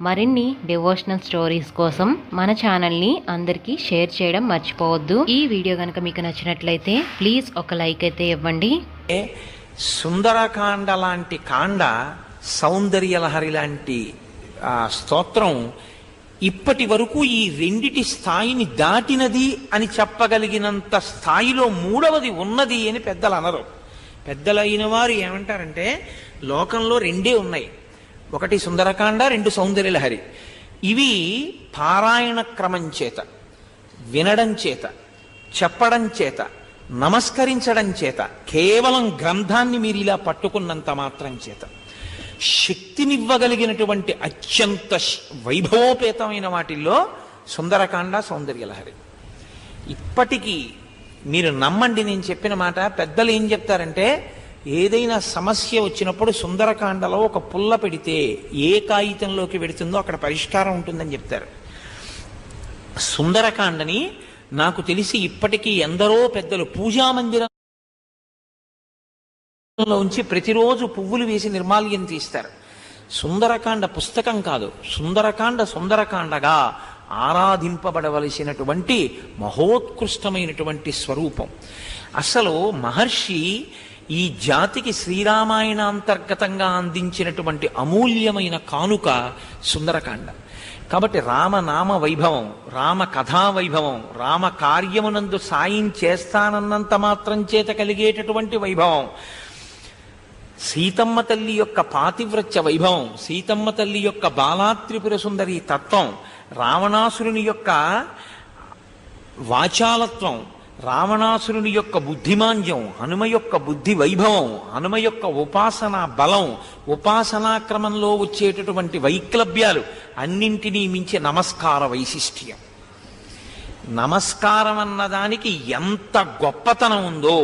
మరిన్ని devotional stories కోసం మన ఛానల్ని అందరికీ షేర్ చేయడం మర్చిపోవద్దు. ఈ వీడియో కనుక మీకు నచ్చినట్లయితే ప్లీజ్ ఒక లైక్ అయితే ఇవ్వండి. సుందరకాండ లాంటి కాండ, సౌందర్యలహరి లాంటి స్తోత్రం ఇప్పటి వరకు ఈ రెండిటి స్థాయిని దాటినది అని చెప్పగలిగినంత స్థాయిలో మూడవది ఉన్నది అని పెద్దలు అనరు. పెద్దలైన వారు ఏమంటారంటే లోకంలో రెండే ఉన్నాయి, ఒకటి సుందరకాండ, రెండు సౌందర్యలహరి. ఇవి పారాయణ క్రమం చేత, వినడం చేత, చెప్పడం చేత, నమస్కరించడం చేత, కేవలం గ్రంథాన్ని మీరు ఇలా పట్టుకున్నంత మాత్రం చేత శక్తినివ్వగలిగినటువంటి అత్యంత వైభవోపేతమైన వాటిల్లో సుందరకాండ, సౌందర్యలహరి. ఇప్పటికీ మీరు నమ్మండి, నేను చెప్పిన మాట. పెద్దలు ఏం చెప్తారంటే ఏదైనా సమస్య వచ్చినప్పుడు సుందరకాండలో ఒక పుల్ల పెడితే ఏ కాగితంలోకి పెడుతుందో అక్కడ పరిష్కారం ఉంటుందని చెప్తారు. సుందరకాండని నాకు తెలిసి ఇప్పటికీ ఎందరో పెద్దలు పూజామందిరంలో ఉంచి ప్రతిరోజు పువ్వులు వేసి నిర్మాల్యం తీస్తారు. సుందరకాండ పుస్తకం కాదు, సుందరకాండ సుందరకాండగా ఆరాధింపబడవలసినటువంటి మహోత్కృష్టమైనటువంటి స్వరూపం. అసలు మహర్షి ఈ జాతికి శ్రీరామాయణాంతర్గతంగా అందించినటువంటి అమూల్యమైన కానుక సుందరకాండ. కాబట్టి రామనామ వైభవం, రామ కథా వైభవం, రామ కార్యమునందు సాయం చేస్తానన్నంత మాత్రం చేత కలిగేటటువంటి వైభవం, సీతమ్మ తల్లి యొక్క పాతివ్రత్య వైభవం, సీతమ్మ తల్లి యొక్క బాలాత్రిపుర సుందరి తత్వం, రావణాసురుని యొక్క వాచాలత్వం, రావణాసురుని యొక్క బుద్ధిమాంద్యం, హనుమ యొక్క బుద్ధి వైభవం, హనుమ యొక్క ఉపాసనా బలం, ఉపాసనా క్రమంలో వచ్చేటటువంటి వైక్లభ్యాలు, అన్నింటినీ మించి నమస్కార వైశిష్ట్యం. నమస్కారం అన్నదానికి ఎంత గొప్పతనం ఉందో,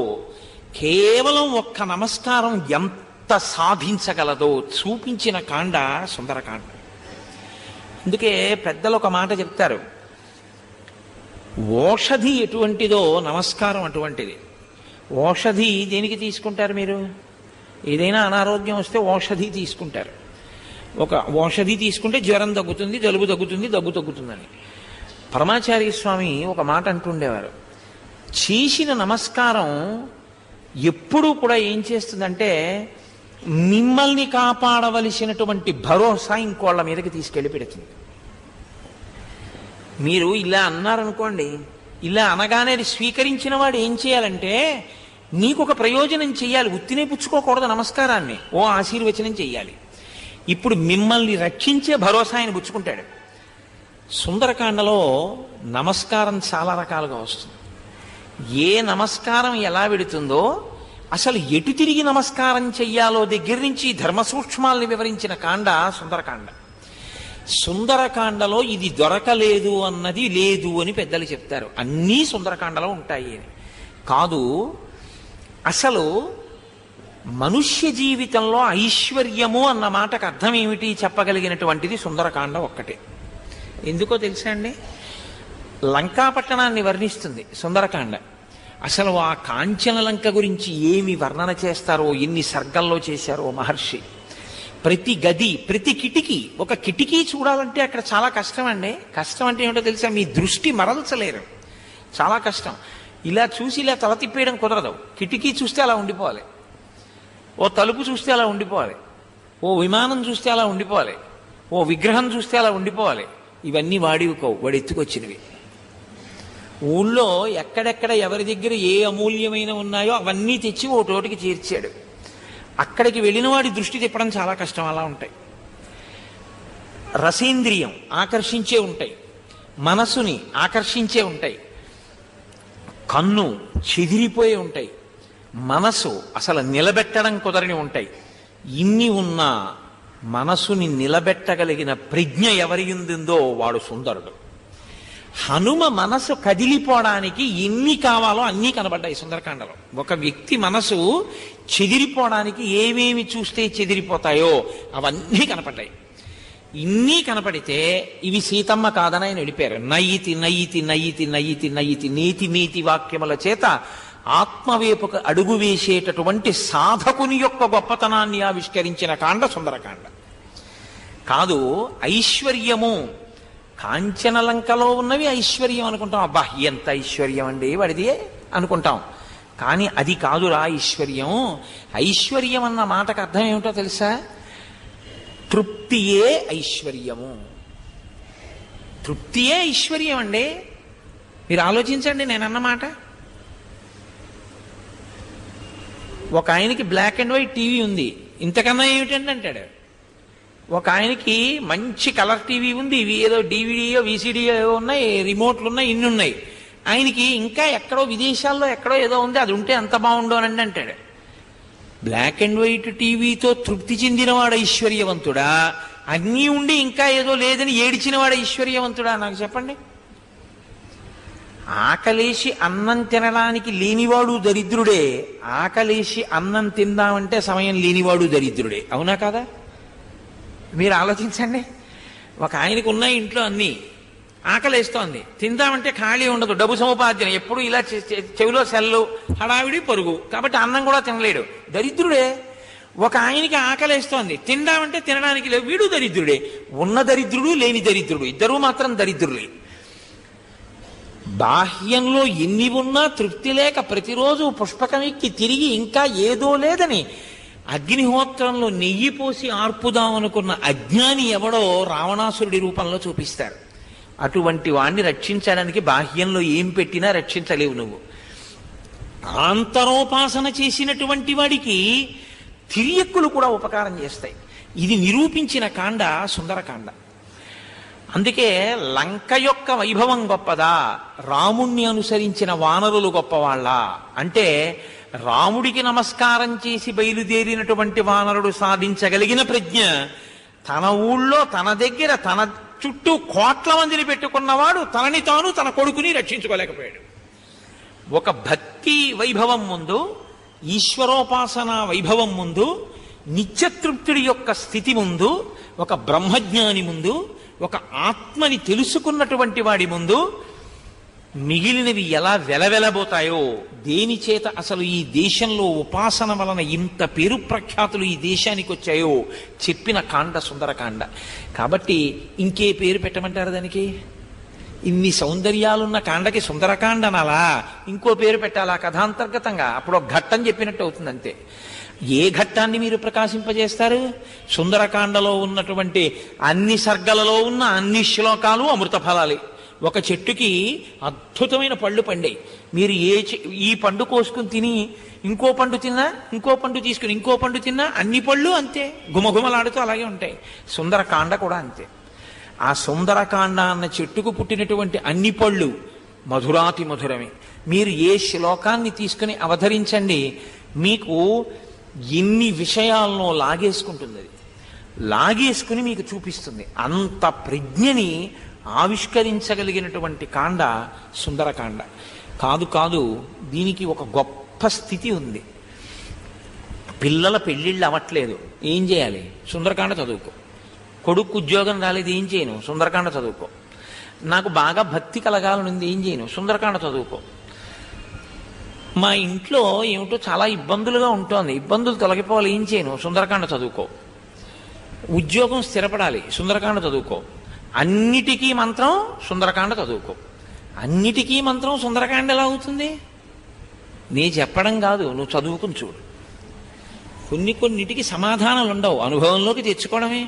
కేవలం ఒక్క నమస్కారం ఎంత సాధించగలదో చూపించిన కాండ సుందరకాండ. అందుకే పెద్దలు ఒక మాట చెప్తారు, ఓషధి ఎటువంటిదో నమస్కారం అటువంటిది. ఓషధి దేనికి తీసుకుంటారు మీరు? ఏదైనా అనారోగ్యం వస్తే ఓషధి తీసుకుంటారు. ఒక ఓషధి తీసుకుంటే జ్వరం తగ్గుతుంది, జలుబు తగ్గుతుంది, దగ్గు తగ్గుతుందని. పరమాచార్య స్వామి ఒక మాట అంటుండేవారు, చేసిన నమస్కారం ఎప్పుడూ కూడా ఏం చేస్తుందంటే మిమ్మల్ని కాపాడవలసినటువంటి భరోసా ఇంకోళ్ళ మీదకి తీసుకెళ్ళి పెడుతుంది. మీరు ఇలా అన్నారనుకోండి, ఇలా అనగానే అది స్వీకరించిన వాడు ఏం చేయాలంటే నీకు ఒక ప్రయోజనం చెయ్యాలి, ఉత్తినే పుచ్చుకోకూడదు నమస్కారాన్ని, ఓ ఆశీర్వచనం చెయ్యాలి. ఇప్పుడు మిమ్మల్ని రక్షించే భరోసా ఆయన పుచ్చుకుంటాడు. సుందరకాండలో నమస్కారం చాలా రకాలుగా వస్తుంది. ఏ నమస్కారం ఎలా వెడుతుందో, అసలు ఎటు తిరిగి నమస్కారం చెయ్యాలో దగ్గర నుంచి ధర్మ సూక్ష్మాల్ని వివరించిన కాండ సుందరకాండ. సుందరకాండలో ఇది దొరకలేదు అన్నది లేదు అని పెద్దలు చెప్తారు. అన్నీ సుందరకాండలో ఉంటాయి అని కాదు. అసలు మనుష్య జీవితంలో ఐశ్వర్యము అన్న మాటకు అర్థం ఏమిటి చెప్పగలిగినటువంటిది సుందరకాండ ఒక్కటే. ఎందుకో తెలుసా అండి? లంకాపట్టణాన్ని వర్ణిస్తుంది సుందరకాండ. అసలు ఆ కాంచన లంక గురించి ఏమి వర్ణన చేస్తారో, ఎన్ని సర్గల్లో చేశారో మహర్షి. ప్రతి గది, ప్రతి కిటికీ, ఒక కిటికీ చూడాలంటే అక్కడ చాలా కష్టం అండి. కష్టం అంటే ఏమిటో తెలుసా? మీ దృష్టి మరల్చలేరు, చాలా కష్టం. ఇలా చూసి ఇలా తల తిప్పేయడం కుదరదు. కిటికీ చూస్తే అలా ఉండిపోవాలి, ఓ తలుపు చూస్తే అలా ఉండిపోవాలి, ఓ విమానం చూస్తే అలా ఉండిపోవాలి, ఓ విగ్రహం చూస్తే అలా ఉండిపోవాలి. ఇవన్నీ వాడివికోవు, వాడు ఎత్తుకొచ్చినవి. ఊళ్ళో ఎక్కడెక్కడ ఎవరి దగ్గర ఏ అమూల్యమైన ఉన్నాయో అవన్నీ తెచ్చి ఓ తోటికి చేర్చాడు. అక్కడికి వెళ్ళిన వాడి దృష్టి తిప్పడం చాలా కష్టం. అలా ఉంటాయి. రసేంద్రియం ఆకర్షించే ఉంటాయి, మనసుని ఆకర్షించే ఉంటాయి, కన్ను చెదిరిపోయి ఉంటాయి, మనసు అసలు నిలబెట్టడం కుదరని ఉంటాయి. ఇన్ని ఉన్నా మనసుని నిలబెట్టగలిగిన ప్రజ్ఞ ఎవరి ఉందో వాడు సుందరుడు. హనుమ మనసు కదిలిపోవడానికి ఎన్ని కావాలో అన్నీ కనబడ్డాయి సుందరకాండలో. ఒక వ్యక్తి మనసు చెదిరిపోవడానికి ఏమేమి చూస్తే చెదిరిపోతాయో అవన్నీ కనపడ్డాయి. ఇన్ని కనపడితే ఇవి సీతమ్మ కాదని ఆయన వెళ్ళిపోయారు. నయితి నయితి నయితి నయితి నయితి నీతి నీతి వాక్యముల చేత ఆత్మవేపుకు అడుగు వేసేటటువంటి సాధకుని యొక్క గొప్పతనాన్ని ఆవిష్కరించిన కాండ సుందరకాండ. కాదు. ఐశ్వర్యము, కాంచనలంకలో ఉన్నవి ఐశ్వర్యం అనుకుంటాం. అబ్బా ఎంత ఐశ్వర్యం అండి వాడిది అనుకుంటాం. కానీ అది కాదురా ఐశ్వర్యం. ఐశ్వర్యం అన్న మాటకు అర్థం ఏమిటో తెలుసా? తృప్తియే ఐశ్వర్యము. తృప్తియే ఐశ్వర్యం అండి. మీరు ఆలోచించండి నేనన్నమాట. ఒక ఆయనకి బ్లాక్ అండ్ వైట్ టీవీ ఉంది, ఇంతకన్నా ఏమిటండి అంటాడు. ఒక ఆయనకి మంచి కలర్ టీవీ ఉంది, ఇవి ఏదో డివిడియో విసిడియో ఏవో ఉన్నాయి, రిమోట్లు ఉన్నాయి, ఇన్ని ఉన్నాయి. ఆయనకి ఇంకా ఎక్కడో విదేశాల్లో ఎక్కడో ఏదో ఉంది, అది ఉంటే అంత బాగుండోనండి అంటాడు. బ్లాక్ అండ్ వైట్ టీవీతో తృప్తి చెందినవాడు ఐశ్వర్యవంతుడా, అన్నీ ఉండి ఇంకా ఏదో లేదని ఏడిచినవాడు ఐశ్వర్యవంతుడా? నాకు చెప్పండి. ఆకలేసి అన్నం తినడానికి లేనివాడు దరిద్రుడే, ఆకలేసి అన్నం తిందామంటే సమయం లేనివాడు దరిద్రుడే. అవునా కాదా? మీరు ఆలోచించండి. ఒక ఆయనకు ఉన్న ఇంట్లో అన్నీ, ఆకలేస్తోంది, తిందామంటే ఖాళీ ఉండదు, డబ్బు సముపార్జన, ఎప్పుడు ఇలా చెవిలో సెల్లు, హడావిడి, పరుగు, కాబట్టి అన్నం కూడా తినలేడు, దరిద్రుడే. ఒక ఆయనకి ఆకలేస్తోంది, తిందామంటే తినడానికి లేవు, వీడు దరిద్రుడే. ఉన్న దరిద్రుడు లేని దరిద్రుడు ఇద్దరూ మాత్రం దరిద్రులే. బాహ్యంలో ఎన్ని ఉన్నా తృప్తి లేక ప్రతిరోజు పుష్పకం ఎక్కి తిరిగి ఇంకా ఏదో లేదని అగ్నిహోత్రంలో నెయ్యి పోసి ఆర్పుదామనుకున్న అజ్ఞాని ఎవడో రావణాసురుడి రూపంలో చూపిస్తారు. అటువంటి వాణ్ణి రక్షించడానికి బాహ్యంలో ఏం పెట్టినా రక్షించలేవు నువ్వు. ఆంతరోపాసన చేసినటువంటి వాడికి తిరియక్కులు కూడా ఉపకారం చేస్తాయి. ఇది నిరూపించిన కాండ సుందరకాండ. అందుకే లంక యొక్క వైభవం గొప్పదా, రాముణ్ణి అనుసరించిన వానరులు గొప్పవాళ్ళ అంటే, రాముడికి నమస్కారం చేసి బయలుదేరినటువంటి వానరుడు సాధించగలిగిన ప్రజ్ఞ తన ఊళ్ళో తన దగ్గర తన చుట్టూ కోట్ల మందిని పెట్టుకున్నవాడు తనని తాను తన కొడుకుని రక్షించుకోలేకపోయాడు. ఒక భక్తి వైభవం ముందు, ఈశ్వరోపాసన వైభవం ముందు, నిత్యతృప్తుడి యొక్క స్థితి ముందు, ఒక బ్రహ్మజ్ఞాని ముందు, ఒక ఆత్మని తెలుసుకున్నటువంటి వాడి ముందు మిగిలినవి ఎలా వెలవెలబోతాయో, దేని చేత అసలు ఈ దేశంలో ఉపాసన వలన ఇంత పేరు ప్రఖ్యాతులు ఈ దేశానికి వచ్చాయో చెప్పిన కాండ సుందరకాండ. కాబట్టి ఇంకే పేరు పెట్టమంటారు దానికి? ఇన్ని సౌందర్యాలున్న కాండకి సుందరకాండ అనాలా? ఇంకో పేరు పెట్టాలా కథాంతర్గతంగా? అప్పుడు ఒక ఘట్టం చెప్పినట్టు అవుతుంది అంతే. ఏ ఘట్టాన్ని మీరు ప్రకాశింపజేస్తారు? సుందరకాండలో ఉన్నటువంటి అన్ని సర్గలలో ఉన్న అన్ని శ్లోకాలు అమృత ఫలాలే. ఒక చెట్టుకి అద్భుతమైన పళ్ళు పండాయి, మీరు ఈ పండు కోసుకుని తిని ఇంకో పండు తిన్నా, ఇంకో పండు తీసుకుని ఇంకో పండు తిన్నా అన్ని పళ్ళు అంతే గుమగుమలాడుతూ అలాగే ఉంటాయి. సుందరకాండ కూడా అంతే. ఆ సుందరకాండ అన్న చెట్టుకు పుట్టినటువంటి అన్ని పళ్ళు మధురాతి మధురమే. మీరు ఏ శ్లోకాన్ని తీసుకుని అవతరించండి, మీకు ఎన్ని విషయాలను లాగేసుకుంటుంది, అది లాగేసుకుని మీకు చూపిస్తుంది. అంత ప్రజ్ఞని ఆవిష్కరించగలిగినటువంటి కాండ సుందరకాండ. కాదు కాదు, దీనికి ఒక గొప్ప స్థితి ఉంది. పిల్లల పెళ్ళిళ్ళు అవ్వట్లేదు, ఏం చేయాలి? సుందరకాండ చదువుకో. కొడుకు ఉద్యోగం రాలేదు, ఏం చేయను? సుందరకాండ చదువుకో. నాకు బాగా భక్తి కలగాలనుంది, ఏం చేయను? సుందరకాండ చదువుకో. మా ఇంట్లో ఏమిటో చాలా ఇబ్బందులుగా ఉంటుంది, ఇబ్బందులు తొలగిపోవాలి, ఏం చేయను? సుందరకాండ చదువుకో. ఉద్యోగం స్థిరపడాలి, సుందరకాండ చదువుకో. అన్నిటికీ మంత్రం సుందరకాండ చదువుకో. అన్నిటికీ మంత్రం సుందరకాండ ఎలా అవుతుంది? నీ చెప్పడం కాదు, నువ్వు చదువుకుని చూడు. కొన్నిటికి సమాధానాలు ఉండవు, అనుభవంలోకి తెచ్చుకోవడమే.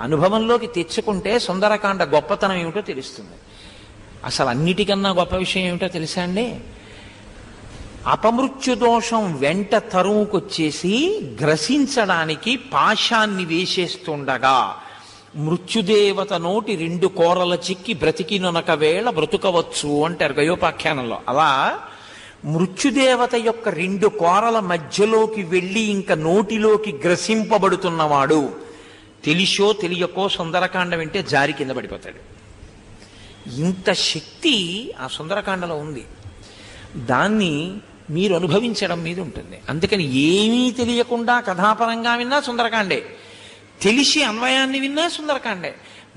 అనుభవంలోకి తెచ్చుకుంటే సుందరకాండ గొప్పతనం ఏమిటో తెలుస్తుంది. అసలు అన్నిటికన్నా గొప్ప విషయం ఏమిటో తెలుసా అండి? అపమృత్యు దోషం వెంట తరువుకొచ్చేసి గ్రసించడానికి పాశాన్ని వేసేస్తుండగా మృత్యుదేవత నోటి 2 కోరల చిక్కి బ్రతికినొనక వేళ బ్రతుకవచ్చు అంటారు గయోపాఖ్యానంలో. అలా మృత్యుదేవత యొక్క 2 కోరల మధ్యలోకి వెళ్ళి ఇంకా నోటిలోకి గ్రసింపబడుతున్నవాడు తెలిసో తెలియకో సుందరకాండ వింటే జారి కింద పడిపోతాడు. ఇంత శక్తి ఆ సుందరకాండలో ఉంది. దాన్ని మీరు అనుభవించడం మీద ఉంటుంది. అందుకని ఏమీ తెలియకుండా కథాపరంగా విన్నా సుందరకాండే, తెలిసి అన్వయాన్ని విన్నా సుందరకాండే.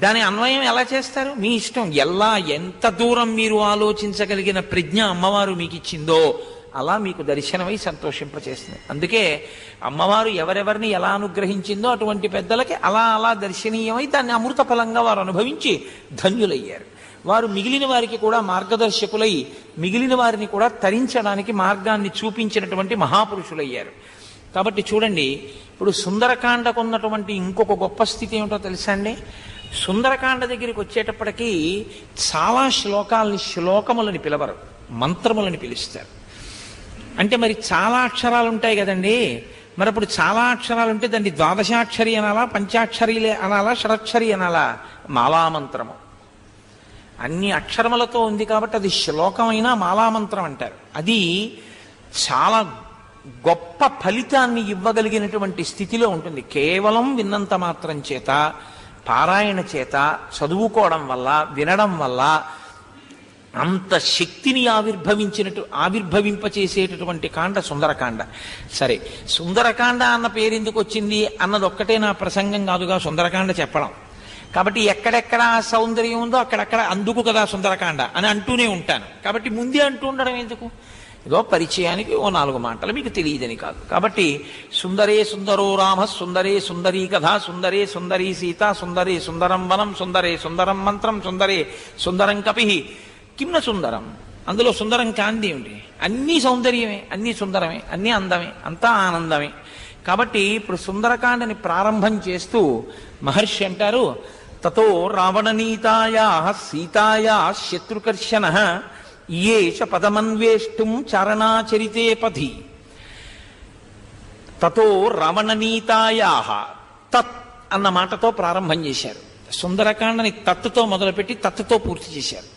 దాని అన్వయం ఎలా చేస్తారు మీ ఇష్టం. ఎంత దూరం మీరు ఆలోచించగలిగిన ప్రజ్ఞ అమ్మవారు మీకు ఇచ్చిందో అలా మీకు దర్శనమై సంతోషింపచేస్తుంది. అందుకే అమ్మవారు ఎవరెవరిని ఎలా అనుగ్రహించిందో అటువంటి పెద్దలకి అలా అలా దర్శనీయమై దాన్ని అమృత ఫలంగా వారు అనుభవించి ధన్యులయ్యారు. వారు మిగిలిన వారికి కూడా మార్గదర్శకులై మిగిలిన వారిని కూడా తరించడానికి మార్గాన్ని చూపించినటువంటి మహాపురుషులయ్యారు. కాబట్టి చూడండి, ఇప్పుడు సుందరకాండకు ఉన్నటువంటి ఇంకొక గొప్ప స్థితి ఏమిటో తెలుసా అండి? సుందరకాండ దగ్గరికి వచ్చేటప్పటికీ చాలా శ్లోకములని పిలవరు, మంత్రములని పిలుస్తారు. అంటే మరి చాలా అక్షరాలు ఉంటాయి కదండి, మరి అప్పుడు చాలా అక్షరాలు ఉంటే దాన్ని ద్వాదశాక్షరి అనాలా, పంచాక్షరి అనాలా, షడక్షరి అనాలా? మాలామంత్రము అన్ని అక్షరములతో ఉంది కాబట్టి అది శ్లోకమైన మాలామంత్రం అంటారు. అది చాలా గొప్ప ఫలితాన్ని ఇవ్వగలిగినటువంటి స్థితిలో ఉంటుంది. కేవలం విన్నంత మాత్రం చేత, పారాయణ చేత, చదువుకోవడం వల్ల, వినడం వల్ల అంత శక్తిని ఆవిర్భవింపచేసేటటువంటి కాండ సుందరకాండ. సరే, సుందరకాండ అన్న పేరు ఎందుకు వచ్చింది అన్నది ఒక్కటే నా ప్రసంగం కాదుగా సుందరకాండ చెప్పడం. కాబట్టి ఎక్కడెక్కడ సౌందర్యం ఉందో అక్కడక్కడ అందుకు కదా సుందరకాండ అని అంటూనే ఉంటాను. కాబట్టి ముందే అంటూ ఉండడం ఎందుకు? ఏదో పరిచయానికి ఓ 4 మాటలు మీకు తెలియదని కాదు. కాబట్టి సుందరే సుందరో రామ, సుందరే సుందరీ కథ, సుందరే సుందరీ సీత, సుందరే సుందరం వనం, సుందరే సుందరం మంత్రం, సుందరే సుందరం కపి, కిమ్న సుందరం. అందులో సుందరం కాంతి ఏమిటి? అన్నీ సౌందర్యమే, అన్నీ సుందరమే, అన్నీ అందమే, అంతా ఆనందమే. కాబట్టి ఇప్పుడు సుందరకాండని ప్రారంభం చేస్తూ మహర్షి అంటారు, తతో రావణనీతాయా సీతాయా శత్రుకర్షణ ఏష పదమన్వేష్టం చారణాచరితే పథి. తతో రావణనీతాయా, తత్ అన్న మాటతో ప్రారంభం చేశారు. సుందరకాండని తత్తుతో మొదలుపెట్టి తత్తుతో పూర్తి చేశారు.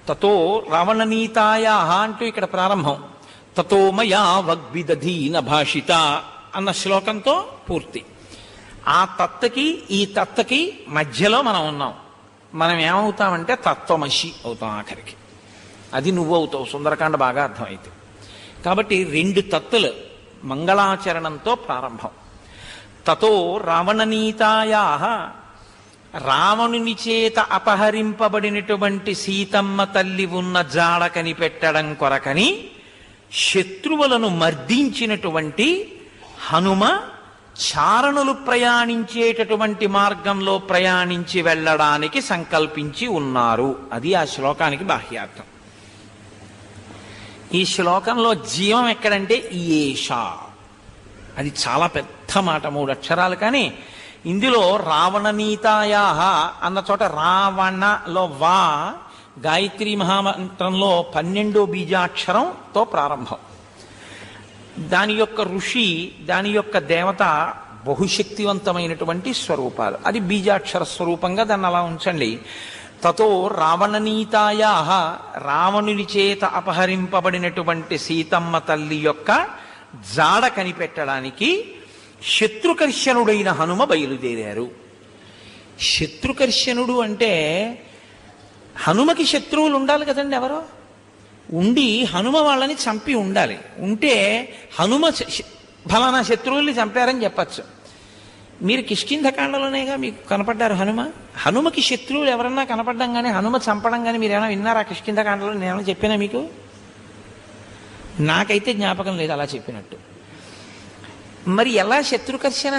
తతో రావణనీతాయా అంటూ ఇక్కడ ప్రారంభం. తతో మయా వగ్విదధీన భాషిత అన్న శ్లోకంతో పూర్తి. ఆ తత్తకి ఈ తత్తకి మధ్యలో మనం ఉన్నాం. మనం ఏమవుతామంటే తత్వమసి అవుతాం ఆఖరికి. అది నువ్వవుతావు సుందరకాండ బాగా అర్థమైతే. కాబట్టి 2 తత్తులు మంగళాచరణంతో ప్రారంభం. తతో రావణనీతాయా, రావణుని చేత అపహరింపబడినటువంటి సీతమ్మ తల్లి ఉన్న జాడ కనిపెట్టడం కొరకని శత్రువులను మర్దించినటువంటి హనుమ చారణులు ప్రయాణించేటటువంటి మార్గంలో ప్రయాణించి వెళ్ళడానికి సంకల్పించి ఉన్నారు. అది ఆ శ్లోకానికి బాహ్యార్థం. ఈ శ్లోకంలో జీవం ఎక్కడంటే ఈయేష. అది చాలా పెద్ద మాట, 3 అక్షరాలు. కానీ ఇందులో రావణనీతాయా అన్న చోట రావణలో వా, గాయత్రీ మహామంత్రంలో 12వ బీజాక్షరంతో ప్రారంభం. దాని యొక్క ఋషి, దాని యొక్క దేవత బహుశక్తివంతమైనటువంటి స్వరూపాలు. అది బీజాక్షర స్వరూపంగా దాన్ని అలా ఉంచండి. తతో రావణనీతాయా, రావణుని చేత అపహరింపబడినటువంటి సీతమ్మ తల్లి యొక్క జాడ కనిపెట్టడానికి శత్రుకర్షణుడైన హనుమ బయలుదేరారు. శత్రుకర్షణుడు అంటే హనుమకి శత్రువులు ఉండాలి కదండి. ఎవరో ఉండి హనుమ వాళ్ళని చంపి ఉండాలి. ఉంటే హనుమ ఫలానా శత్రువుల్ని చంపారని చెప్పచ్చు. మీరు కిష్కింధకాండలోనేగా మీకు కనపడ్డారు హనుమ. హనుమకి శత్రువులు ఎవరన్నా కనపడ్డం కానీ హనుమ చంపడం కానీ మీరు ఏమైనా విన్నారా కిష్కింధకాండలో? నేనేమైనా చెప్పినా మీకు? నాకైతే జ్ఞాపకం లేదు అలా చెప్పినట్టు. మరి ఎలా శత్రుకర్షణ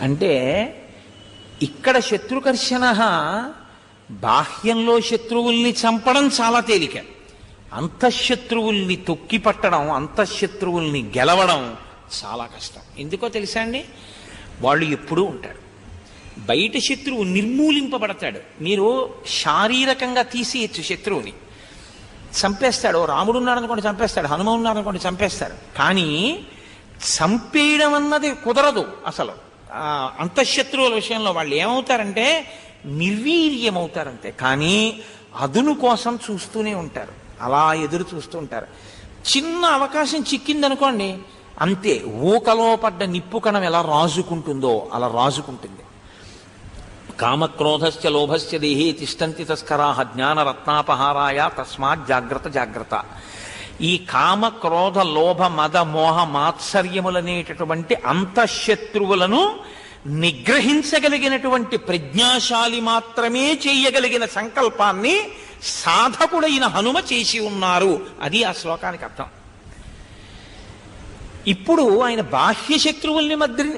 అంటే, ఇక్కడ శత్రుకర్షణ బాహ్యంలో శత్రువుల్ని చంపడం చాలా తేలిక. అంతఃశత్రువుల్ని తొక్కిపట్టడం, అంతఃశత్రువుల్ని గెలవడం చాలా కష్టం. ఎందుకో తెలుసా అండి? వాళ్ళు ఎప్పుడూ ఉంటారు. బయట శత్రువు నిర్మూలింపబడతాడు. మీరు శారీరకంగా తీసేయచ్చు శత్రువుని, చంపేస్తాడు. రాముడు ఉన్నాడనుకోండి చంపేస్తాడు, హనుమ ఉన్నాడనుకోండి చంపేస్తాడు. కానీ చంపేయడం అన్నది కుదరదు అసలు. అంతఃశత్రువుల విషయంలో వాళ్ళు ఏమవుతారంటే నిర్వీర్యమవుతారంతే. కానీ అదును కోసం చూస్తూనే ఉంటారు, అలా ఎదురు చూస్తూ ఉంటారు. చిన్న అవకాశం చిక్కిందనుకోండి అంతే, ఊకలో పడ్డ నిప్పు కణం ఎలా రాజుకుంటుందో అలా రాజుకుంటుంది. కామక్రోధశ్చ లోభశ్చ దేహే తిష్టంతి తస్కరాః జ్ఞానరత్నాపహారాయ తస్మాత్ జాగ్రత్త జాగ్రత్త. ఈ కామ క్రోధ లోభ మద మోహ మాత్సర్యములనేటటువంటి అంతఃశత్రువులను నిగ్రహించగలిగినటువంటి ప్రజ్ఞాశాలి మాత్రమే చేయగలిగిన సంకల్పాన్ని సాధకుడైన హనుమ చేసి ఉన్నారు. అది ఆ శ్లోకానికి అర్థం. ఇప్పుడు ఆయన బాహ్య శత్రువుల్ని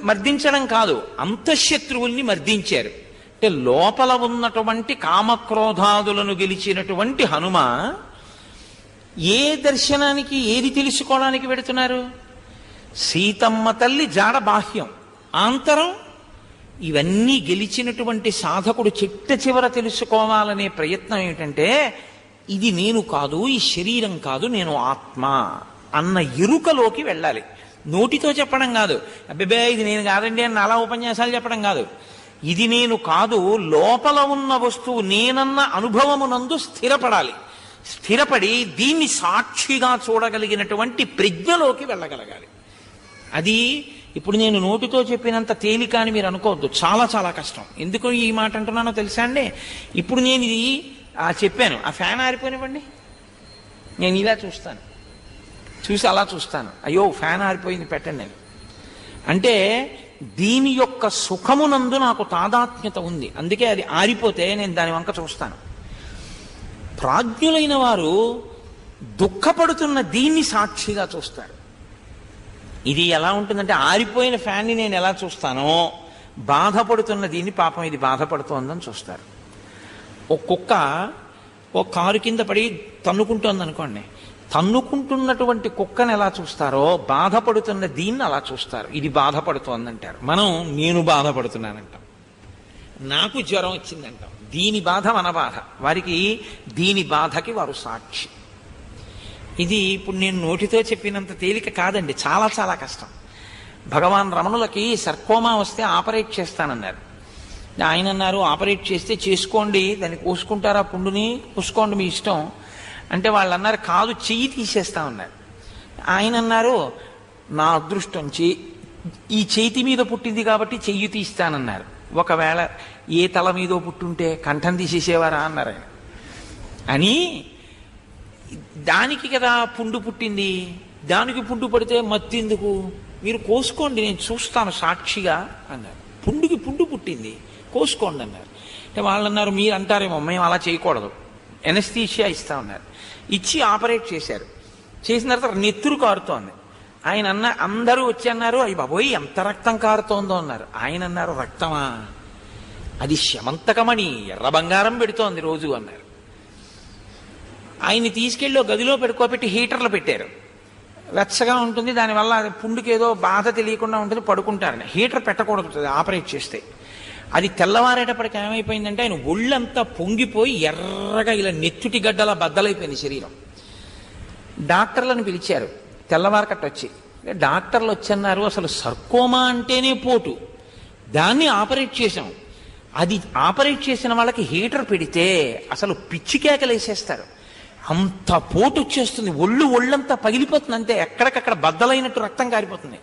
మర్దించడం కాదు, అంతఃశత్రువుల్ని మర్దించారు. అంటే లోపల ఉన్నటువంటి కామక్రోధాదులను గెలిచినటువంటి హనుమ ఏ దర్శనానికి, ఏది తెలుసుకోవడానికి పెడుతున్నారు? సీతమ్మ తల్లి జాడ బాహ్యం, ఆంతరం ఇవన్నీ గెలిచినటువంటి సాధకుడు చిట్ట చివర తెలుసుకోవాలనే ప్రయత్నం ఏమిటంటే, ఇది నేను కాదు, ఈ శరీరం కాదు, నేను ఆత్మ అన్న ఎరుకలోకి వెళ్ళాలి. నోటితో చెప్పడం కాదు, అబ్బే ఇది నేను కాదండి అని అలా ఉపన్యాసాలు చెప్పడం కాదు. ఇది నేను కాదు, లోపల ఉన్న వస్తువు నేనన్న అనుభవమునందు స్థిరపడాలి. స్థిరపడి దీన్ని సాక్షిగా చూడగలిగినటువంటి ప్రజ్ఞలోకి వెళ్ళగలగాలి. అది ఇప్పుడు నేను నోటితో చెప్పినంత తేలిక అని మీరు అనుకోవద్దు, చాలా చాలా కష్టం. ఎందుకు ఈ మాట అంటున్నానో తెలుసా అండి? ఇప్పుడు నేను ఇది చెప్పాను, ఆ ఫ్యాన్ ఆరిపోయినవ్వండి, నేను ఇలా చూస్తాను, చూసి అలా చూస్తాను, అయ్యో ఫ్యాన్ ఆరిపోయింది పెట్టండి నేను అంటే, దీని యొక్క సుఖమునందు నాకు తాదాత్మ్యత ఉంది, అందుకే అది ఆరిపోతే నేను దాని వంక చూస్తాను. ప్రాజ్ఞులైన వారు దుఃఖపడుతున్న దీన్ని సాక్షిగా చూస్తారు. ఇది ఎలా ఉంటుందంటే, ఆరిపోయిన ఫ్యాన్ని నేను ఎలా చూస్తానో, బాధపడుతున్న దీన్ని పాపం ఇది బాధపడుతోందని చూస్తారు. ఒక కుక్క ఓ కారు కింద పడి తన్నుకుంటోంది అనుకోండి, తన్నుకుంటున్నటువంటి కుక్కను ఎలా చూస్తారో బాధపడుతున్న దీన్ని అలా చూస్తారు. ఇది బాధపడుతోందంటారు. మనం నేను బాధపడుతున్నానంటాం, నాకు జ్వరం వచ్చిందంటాం. దీని బాధ మన బాధ, వారికి దీని బాధకి వారు సాక్షి. ఇది ఇప్పుడు నేను నోటితో చెప్పినంత తేలిక కాదండి, చాలా చాలా కష్టం. భగవాన్ రమణులకి సర్కోమా వస్తే ఆపరేట్ చేస్తానన్నారు. ఆయన అన్నారు, ఆపరేట్ చేస్తే చేసుకోండి, దాన్ని కోసుకుంటారా పుండుని, కోసుకోండి మీ ఇష్టం అంటే, వాళ్ళు అన్నారు కాదు చెయ్యి తీసేస్తామన్నారు. ఆయన అన్నారు, నా అదృష్టం ఈ చేతి మీద పుట్టింది కాబట్టి చెయ్యి తీస్తానన్నారు. ఒకవేళ ఏ తల మీదో పుట్టుంటే కంఠం తీసేసేవారా అన్నారు ఆయన. అని దానికి కదా పుండు పుట్టింది, దానికి పుండు పడితే మత్తెందుకు, మీరు కోసుకోండి నేను చూస్తాను సాక్షిగా అన్నారు. పుండుకి పుండు పుట్టింది, కోసుకోండి అన్నారు. అంటే వాళ్ళు అన్నారు, మీరు అంటారేమో మేము అలా చేయకూడదు, ఎనస్థీషియా ఇస్తామన్నారు. ఇచ్చి ఆపరేట్ చేశారు. చేసిన తర్వాత నెత్తురు కారుతోంది. ఆయన అందరూ వచ్చి అన్నారు, అయ్యి బాబోయ్ ఎంత రక్తం కారుతోందో అన్నారు. ఆయన అన్నారు, రక్తమా, అది శమంతకమణి, ఎర్ర బంగారం పెడుతోంది రోజు అన్నారు. ఆయన్ని తీసుకెళ్ళి గదిలో పెట్టుకోబెట్టి హీటర్లు పెట్టారు. వెచ్చగా ఉంటుంది, దానివల్ల పుండుకి ఏదో బాధ తెలియకుండా ఉంటుంది, పడుకుంటారని. హీటర్ పెట్టకూడదు ఆపరేట్ చేస్తే. అది తెల్లవారేటప్పటికి ఏమైపోయిందంటే, ఆయన ఒళ్ళంతా పొంగిపోయి ఎర్రగా ఇలా నెత్తుటి గడ్డలా బద్దలైపోయింది శరీరం. డాక్టర్లను పిలిచారు తెల్లవారకట్ట వచ్చి. డాక్టర్లు వచ్చన్నారు, అసలు సర్కోమా అంటేనే పోటు, దాన్ని ఆపరేట్ చేశాం. అది ఆపరేట్ చేసిన వాళ్ళకి హీటర్ పెడితే అసలు పిచ్చి కేకలేసేస్తారు, అంత పోటు వచ్చేస్తుంది, ఒళ్ళంతా పగిలిపోతుంది, అంతే ఎక్కడికక్కడ బద్దలైనట్టు రక్తం కారిపోతుంది.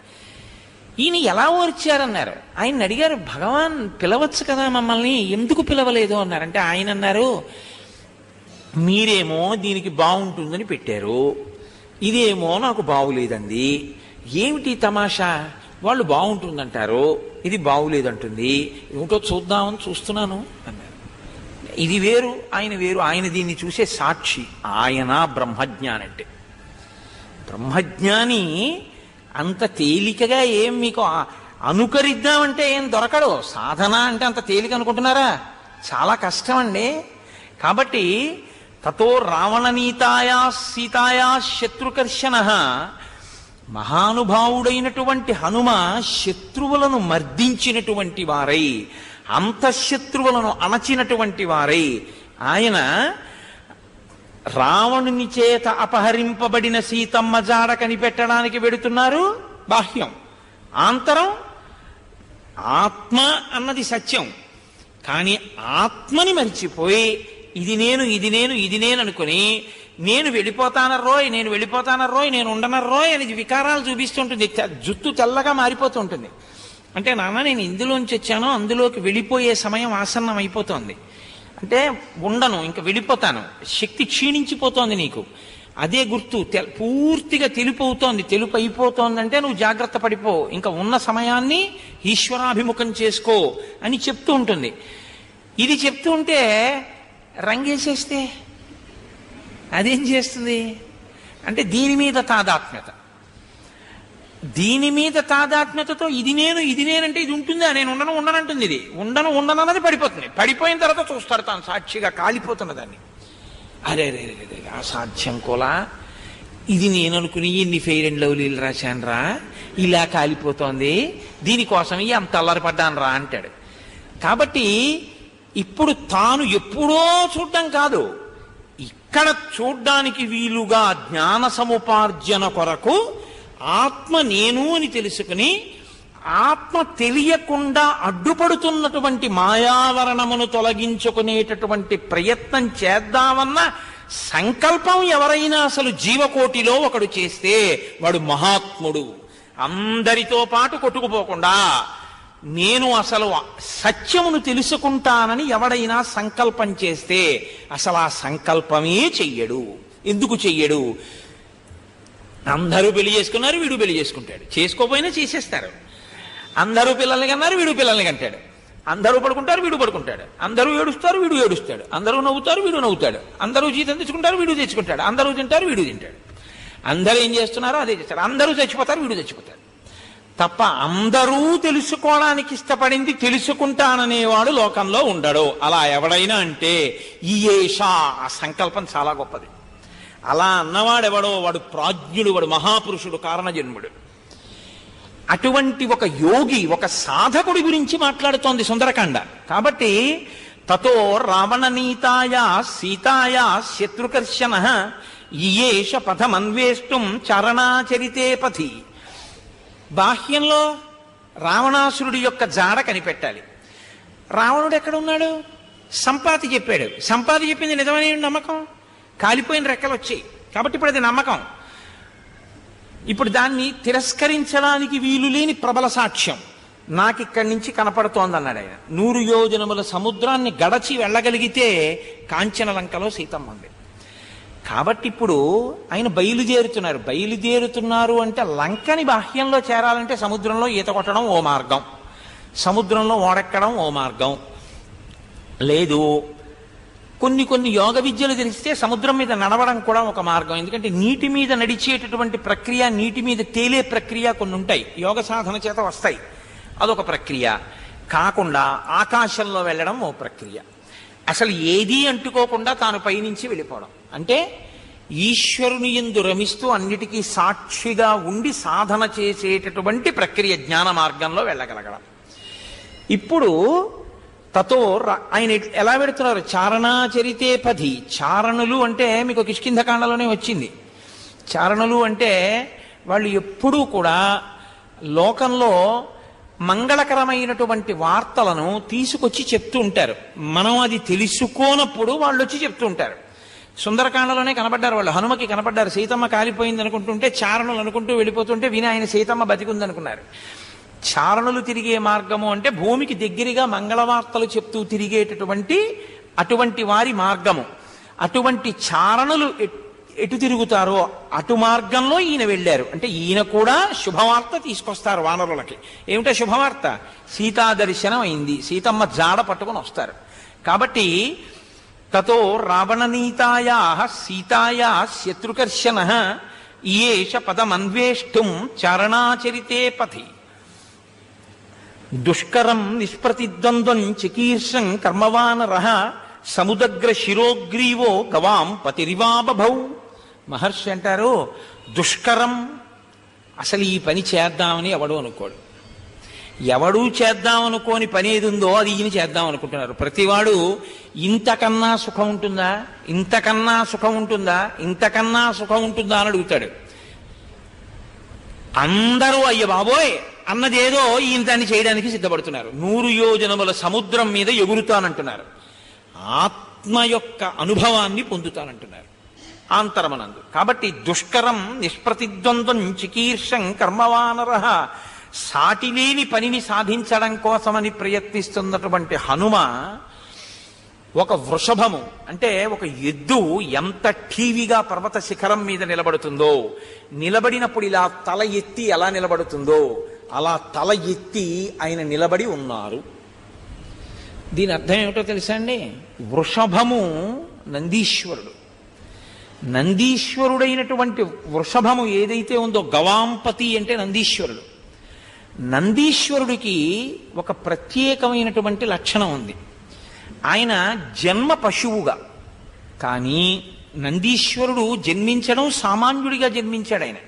ఈయన ఎలా ఓర్చారన్నారు. ఆయన అడిగారు, భగవాన్ పిలవచ్చు కదా మమ్మల్ని, ఎందుకు పిలవలేదు అన్నారంటే, ఆయన అన్నారు, మీరేమో దీనికి బాగుంటుందని పెట్టారు, ఇదేమో నాకు బాగులేదండి, ఏమిటి తమాషా, వాళ్ళు బాగుంటుందంటారు, ఇది బాగులేదంటుంది, ఏమిటో చూద్దామని చూస్తున్నాను అన్నారు. ఇది వేరు, ఆయన వేరు, ఆయన దీన్ని చూసే సాక్షి. ఆయన బ్రహ్మజ్ఞాని అంటే. బ్రహ్మజ్ఞాని అంత తేలికగా ఏం మీకు అనుకరిద్దామంటే ఏం దొరకడు. సాధన అంటే అంత తేలిక అనుకుంటున్నారా? చాలా కష్టం అండి. కాబట్టి తతో రావణనీతాయా సీతాయా శత్రుకర్షణ, మహానుభావుడైనటువంటి హనుమ శత్రువులను మర్దించినటువంటి వారై, అంతఃశత్రువులను అణచినటువంటి వారై, ఆయన రావణుని చేత అపహరింపబడిన సీతమ్మ జాడ కనిపెట్టడానికి వెడుతున్నారు. బాహ్యం, ఆంతరం. ఆత్మ అన్నది సత్యం, కానీ ఆత్మని మరిచిపోయి ఇది నేను, ఇది నేను, ఇది నేను అనుకుని నేను వెళ్ళిపోతానర్రోయ్, నేను వెళ్ళిపోతానర్రోయ్, నేను ఉండనర్రోయ్ అనేది వికారాలు చూపిస్తుంటుంది. జుట్టు తెల్లగా మారిపోతుంటుంది. అంటే నాన్న నేను ఇందులోంచి వచ్చానో అందులోకి వెళ్ళిపోయే సమయం ఆసన్నం అయిపోతోంది, అంటే ఉండను, ఇంకా వెళ్ళిపోతాను, శక్తి క్షీణించిపోతోంది నీకు, అదే గుర్తు. పూర్తిగా తెలుపు అవుతోంది, తెలుపు అయిపోతోందంటే నువ్వు జాగ్రత్త పడిపో, ఇంకా ఉన్న సమయాన్ని ఈశ్వరాభిముఖం చేసుకో అని చెప్తూ ఉంటుంది. ఇది చెప్తూ ఉంటే రంగేసేస్తే అదేం చేస్తుంది అంటే దీని మీద తాదాత్మ్యత. దీని మీద తాదాత్మ్యతతో ఇది నేనంటే ఇది ఉంటుందా, నేను ఉండనంటుంది. ఇది ఉండనన్నది పడిపోతుంది. పడిపోయిన తర్వాత చూస్తాడు తాను సాక్షిగా కాలిపోతున్న దాన్ని. అరే రే రే అసాధ్యం కోలా, ఇది నేను అనుకుని ఇన్ని ఫెయిర్ అండ్ లవ్లీలు రాశాను రా, ఇలా కాలిపోతోంది, దీనికోసం అంత అల్లరిపడ్డాను రా అంటాడు. కాబట్టి ఇప్పుడు తాను ఎప్పుడో చూడ్డం కాదు, ఇక్కడ చూడ్డానికి వీలుగా జ్ఞాన సముపార్జన కొరకు ఆత్మ నేను అని తెలుసుకుని ఆత్మ తెలియకుండా అడ్డుపడుతున్నటువంటి మాయావరణమును తొలగించుకునేటటువంటి ప్రయత్నం చేద్దామన్న సంకల్పం ఎవరైనా అసలు జీవకోటిలో ఒకడు చేస్తే వాడు మహాత్ముడు. అందరితో పాటు కొట్టుకుపోకుండా నేను అసలు సత్యమును తెలుసుకుంటానని ఎవడైనా సంకల్పం చేస్తే అసలు ఆ సంకల్పమే చెయ్యడు. ఎందుకు చెయ్యడు? అందరూ పెళ్లి చేసుకున్నారు, వీడు పెళ్లి చేసుకుంటాడు. చేసుకోపోయినా చేసేస్తారు. అందరూ పిల్లల్ని కన్నారు, వీడు పిల్లల్ని కంటాడు. అందరూ పడుకుంటారు, వీడు పడుకుంటాడు. అందరూ ఏడుస్తారు, వీడు ఏడుస్తాడు. అందరూ నవ్వుతారు, వీడు నవ్వుతాడు. అందరూ జీతం తెచ్చుకుంటారు, వీడు తెచ్చుకుంటాడు. అందరూ తింటారు, వీడు తింటాడు. అందరూ ఏం చేస్తున్నారో అదే చేస్తారు. అందరూ చచ్చిపోతారు, వీడు చచ్చిపోతాడు. తప్ప అందరూ తెలుసుకోవడానికి ఇష్టపడింది తెలుసుకుంటాననేవాడు లోకంలో ఉండడు. అలా ఎవడైనా అంటే ఈ ఆ సంకల్పం చాలా గొప్పది. అలా అన్నవాడెవడో వాడు ప్రాజ్ఞుడు, వాడు మహాపురుషుడు, కారణజన్ముడు. అటువంటి ఒక యోగి, ఒక సాధకుడి గురించి మాట్లాడుతోంది సుందరకాండ. కాబట్టి తతో రావణనీతాయ సీతాయ శత్రుకర్షణ ఈయేష పథమన్వేష్టం చరణాచరితే పథి. బాహ్యంలో రావణాసురుడి యొక్క జాడ కనిపెట్టాలి. రావణుడు ఎక్కడున్నాడు? సంపాతి చెప్పాడు. సంపాతి చెప్పింది నిజమైన నమ్మకం. కాలిపోయిన రెక్కలు వచ్చాయి కాబట్టి ఇప్పుడు అది నమ్మకం. ఇప్పుడు దాన్ని తిరస్కరించడానికి వీలు లేని ప్రబల సాక్ష్యం నాకిక్కడి నుంచి కనపడుతోంది అన్నాడు ఆయన. 100 యోజనముల సముద్రాన్ని గడచి వెళ్ళగలిగితే కాంచనలంకలో సీతమ్మ ఉంది. కాబట్టి ఇప్పుడు ఆయన బయలుదేరుతున్నారు అంటే లంకని బాహ్యంలో చేరాలంటే సముద్రంలో ఈత కొట్టడం ఓ మార్గం, సముద్రంలో ఓడెక్కడం ఓ మార్గం. లేదు, కొన్ని యోగ విద్యలు తెలిస్తే సముద్రం మీద నడవడం కూడా ఒక మార్గం. ఎందుకంటే నీటి మీద నడిచేటటువంటి ప్రక్రియ, నీటి మీద తేలే ప్రక్రియ కొన్ని ఉంటాయి, యోగ సాధన చేత వస్తాయి, అదొక ప్రక్రియ. కాకుండా ఆకాశంలో వెళ్ళడం ఓ ప్రక్రియ. అసలు ఏదీ అంటుకోకుండా తాను పైనుంచి వెళ్ళిపోవడం అంటే ఈశ్వరుని యందు రమిస్తూ అన్నిటికీ సాక్షిగా ఉండి సాధన చేసేటటువంటి ప్రక్రియ, జ్ఞాన మార్గంలో వెళ్ళగలగడం. ఇప్పుడు తతో ఆయన ఎలా పెడుతున్నారు? చారణాచరితే పథి. చారణులు అంటే మీకు కిష్కింధకాండలోనే వచ్చింది. చారణులు అంటే వాళ్ళు ఎప్పుడూ కూడా లోకంలో మంగళకరమైనటువంటి వార్తలను తీసుకొచ్చి చెప్తూ ఉంటారు. మనం అది తెలుసుకోనప్పుడు వాళ్ళు వచ్చి చెప్తూ ఉంటారు. సుందరకాండలోనే కనబడ్డారు వాళ్ళు. హనుమకి కనబడ్డారు. సీతమ్మ కాలిపోయింది అనుకుంటుంటే చారణులు అనుకుంటూ వెళ్ళిపోతుంటే విని ఆయన సీతమ్మ బతికుందనుకున్నారు. చారణులు తిరిగే మార్గము అంటే భూమికి దగ్గరగా మంగళవార్తలు చెప్తూ తిరిగేటటువంటి అటువంటి వారి మార్గము. అటువంటి చారణులు ఎటు తిరుగుతారో అటు మార్గంలో ఈయన వెళ్ళారు. అంటే ఈయన కూడా శుభవార్త తీసుకొస్తారు వానరులకి. ఏమిటో శుభవార్త? సీతా దర్శనం అయింది, సీతమ్మ జాడ పట్టుకొని వస్తారు. కాబట్టి తతో రావణనీతాయా సీతాయా శత్రుకర్షణ ఈయేష పదమన్వేష్టం చరణాచరితే పథి. దుష్కరం నిష్ప్రతిద్వంద్వం చికీర్షం కర్మవానర సముదగ్ర శిరోగ్రీవో గవాం పతిరివాబభౌ. మహర్షి అంటారు, దుష్కరం, అసలు ఈ పని చేద్దామని ఎవడు అనుకోడు. ఎవడూ చేద్దామనుకోని పని ఏది ఉందో అది ఈయన చేద్దాం అనుకుంటున్నారు. ప్రతివాడు ఇంతకన్నా సుఖం ఉంటుందా, ఇంతకన్నా సుఖం ఉంటుందా, ఇంతకన్నా సుఖం ఉంటుందా అని అడుగుతాడు. అందరూ అయ్య బాబోయ్ అన్నదేదో ఈయన దాన్ని చేయడానికి సిద్ధపడుతున్నారు. 100 యోజనముల సముద్రం మీద ఎగురుతానంటున్నారు. ఆత్మ యొక్క అనుభవాన్ని పొందుతానంటున్నారు ఆంతరమనందు. కాబట్టి దుష్కరం నిష్ప్రతిద్వంద్వం చికీర్షం కర్మవానర, సాటిలేని పనిని సాధించడం కోసమని ప్రయత్నిస్తున్నటువంటి హనుమ ఒక వృషభము అంటే ఒక ఎద్దు ఎంత ఠీవిగా పర్వత శిఖరం మీద నిలబడుతుందో, నిలబడినప్పుడు ఇలా తల ఎత్తి ఎలా నిలబడుతుందో అలా తల ఎత్తి ఆయన నిలబడి ఉన్నారు. దీని అర్థం ఏమిటో తెలుసా అండి? వృషభము నందీశ్వరుడు, నందీశ్వరుడైనటువంటి వృషభము ఏదైతే ఉందో, గవాంపతి అంటే నందీశ్వరుడు. నందీశ్వరుడికి ఒక ప్రత్యేకమైనటువంటి లక్షణం ఉంది. ఆయన జన్మ పశువుగా, కానీ నందీశ్వరుడు జన్మించడం సామాన్యుడిగా జన్మించాడు. ఆయన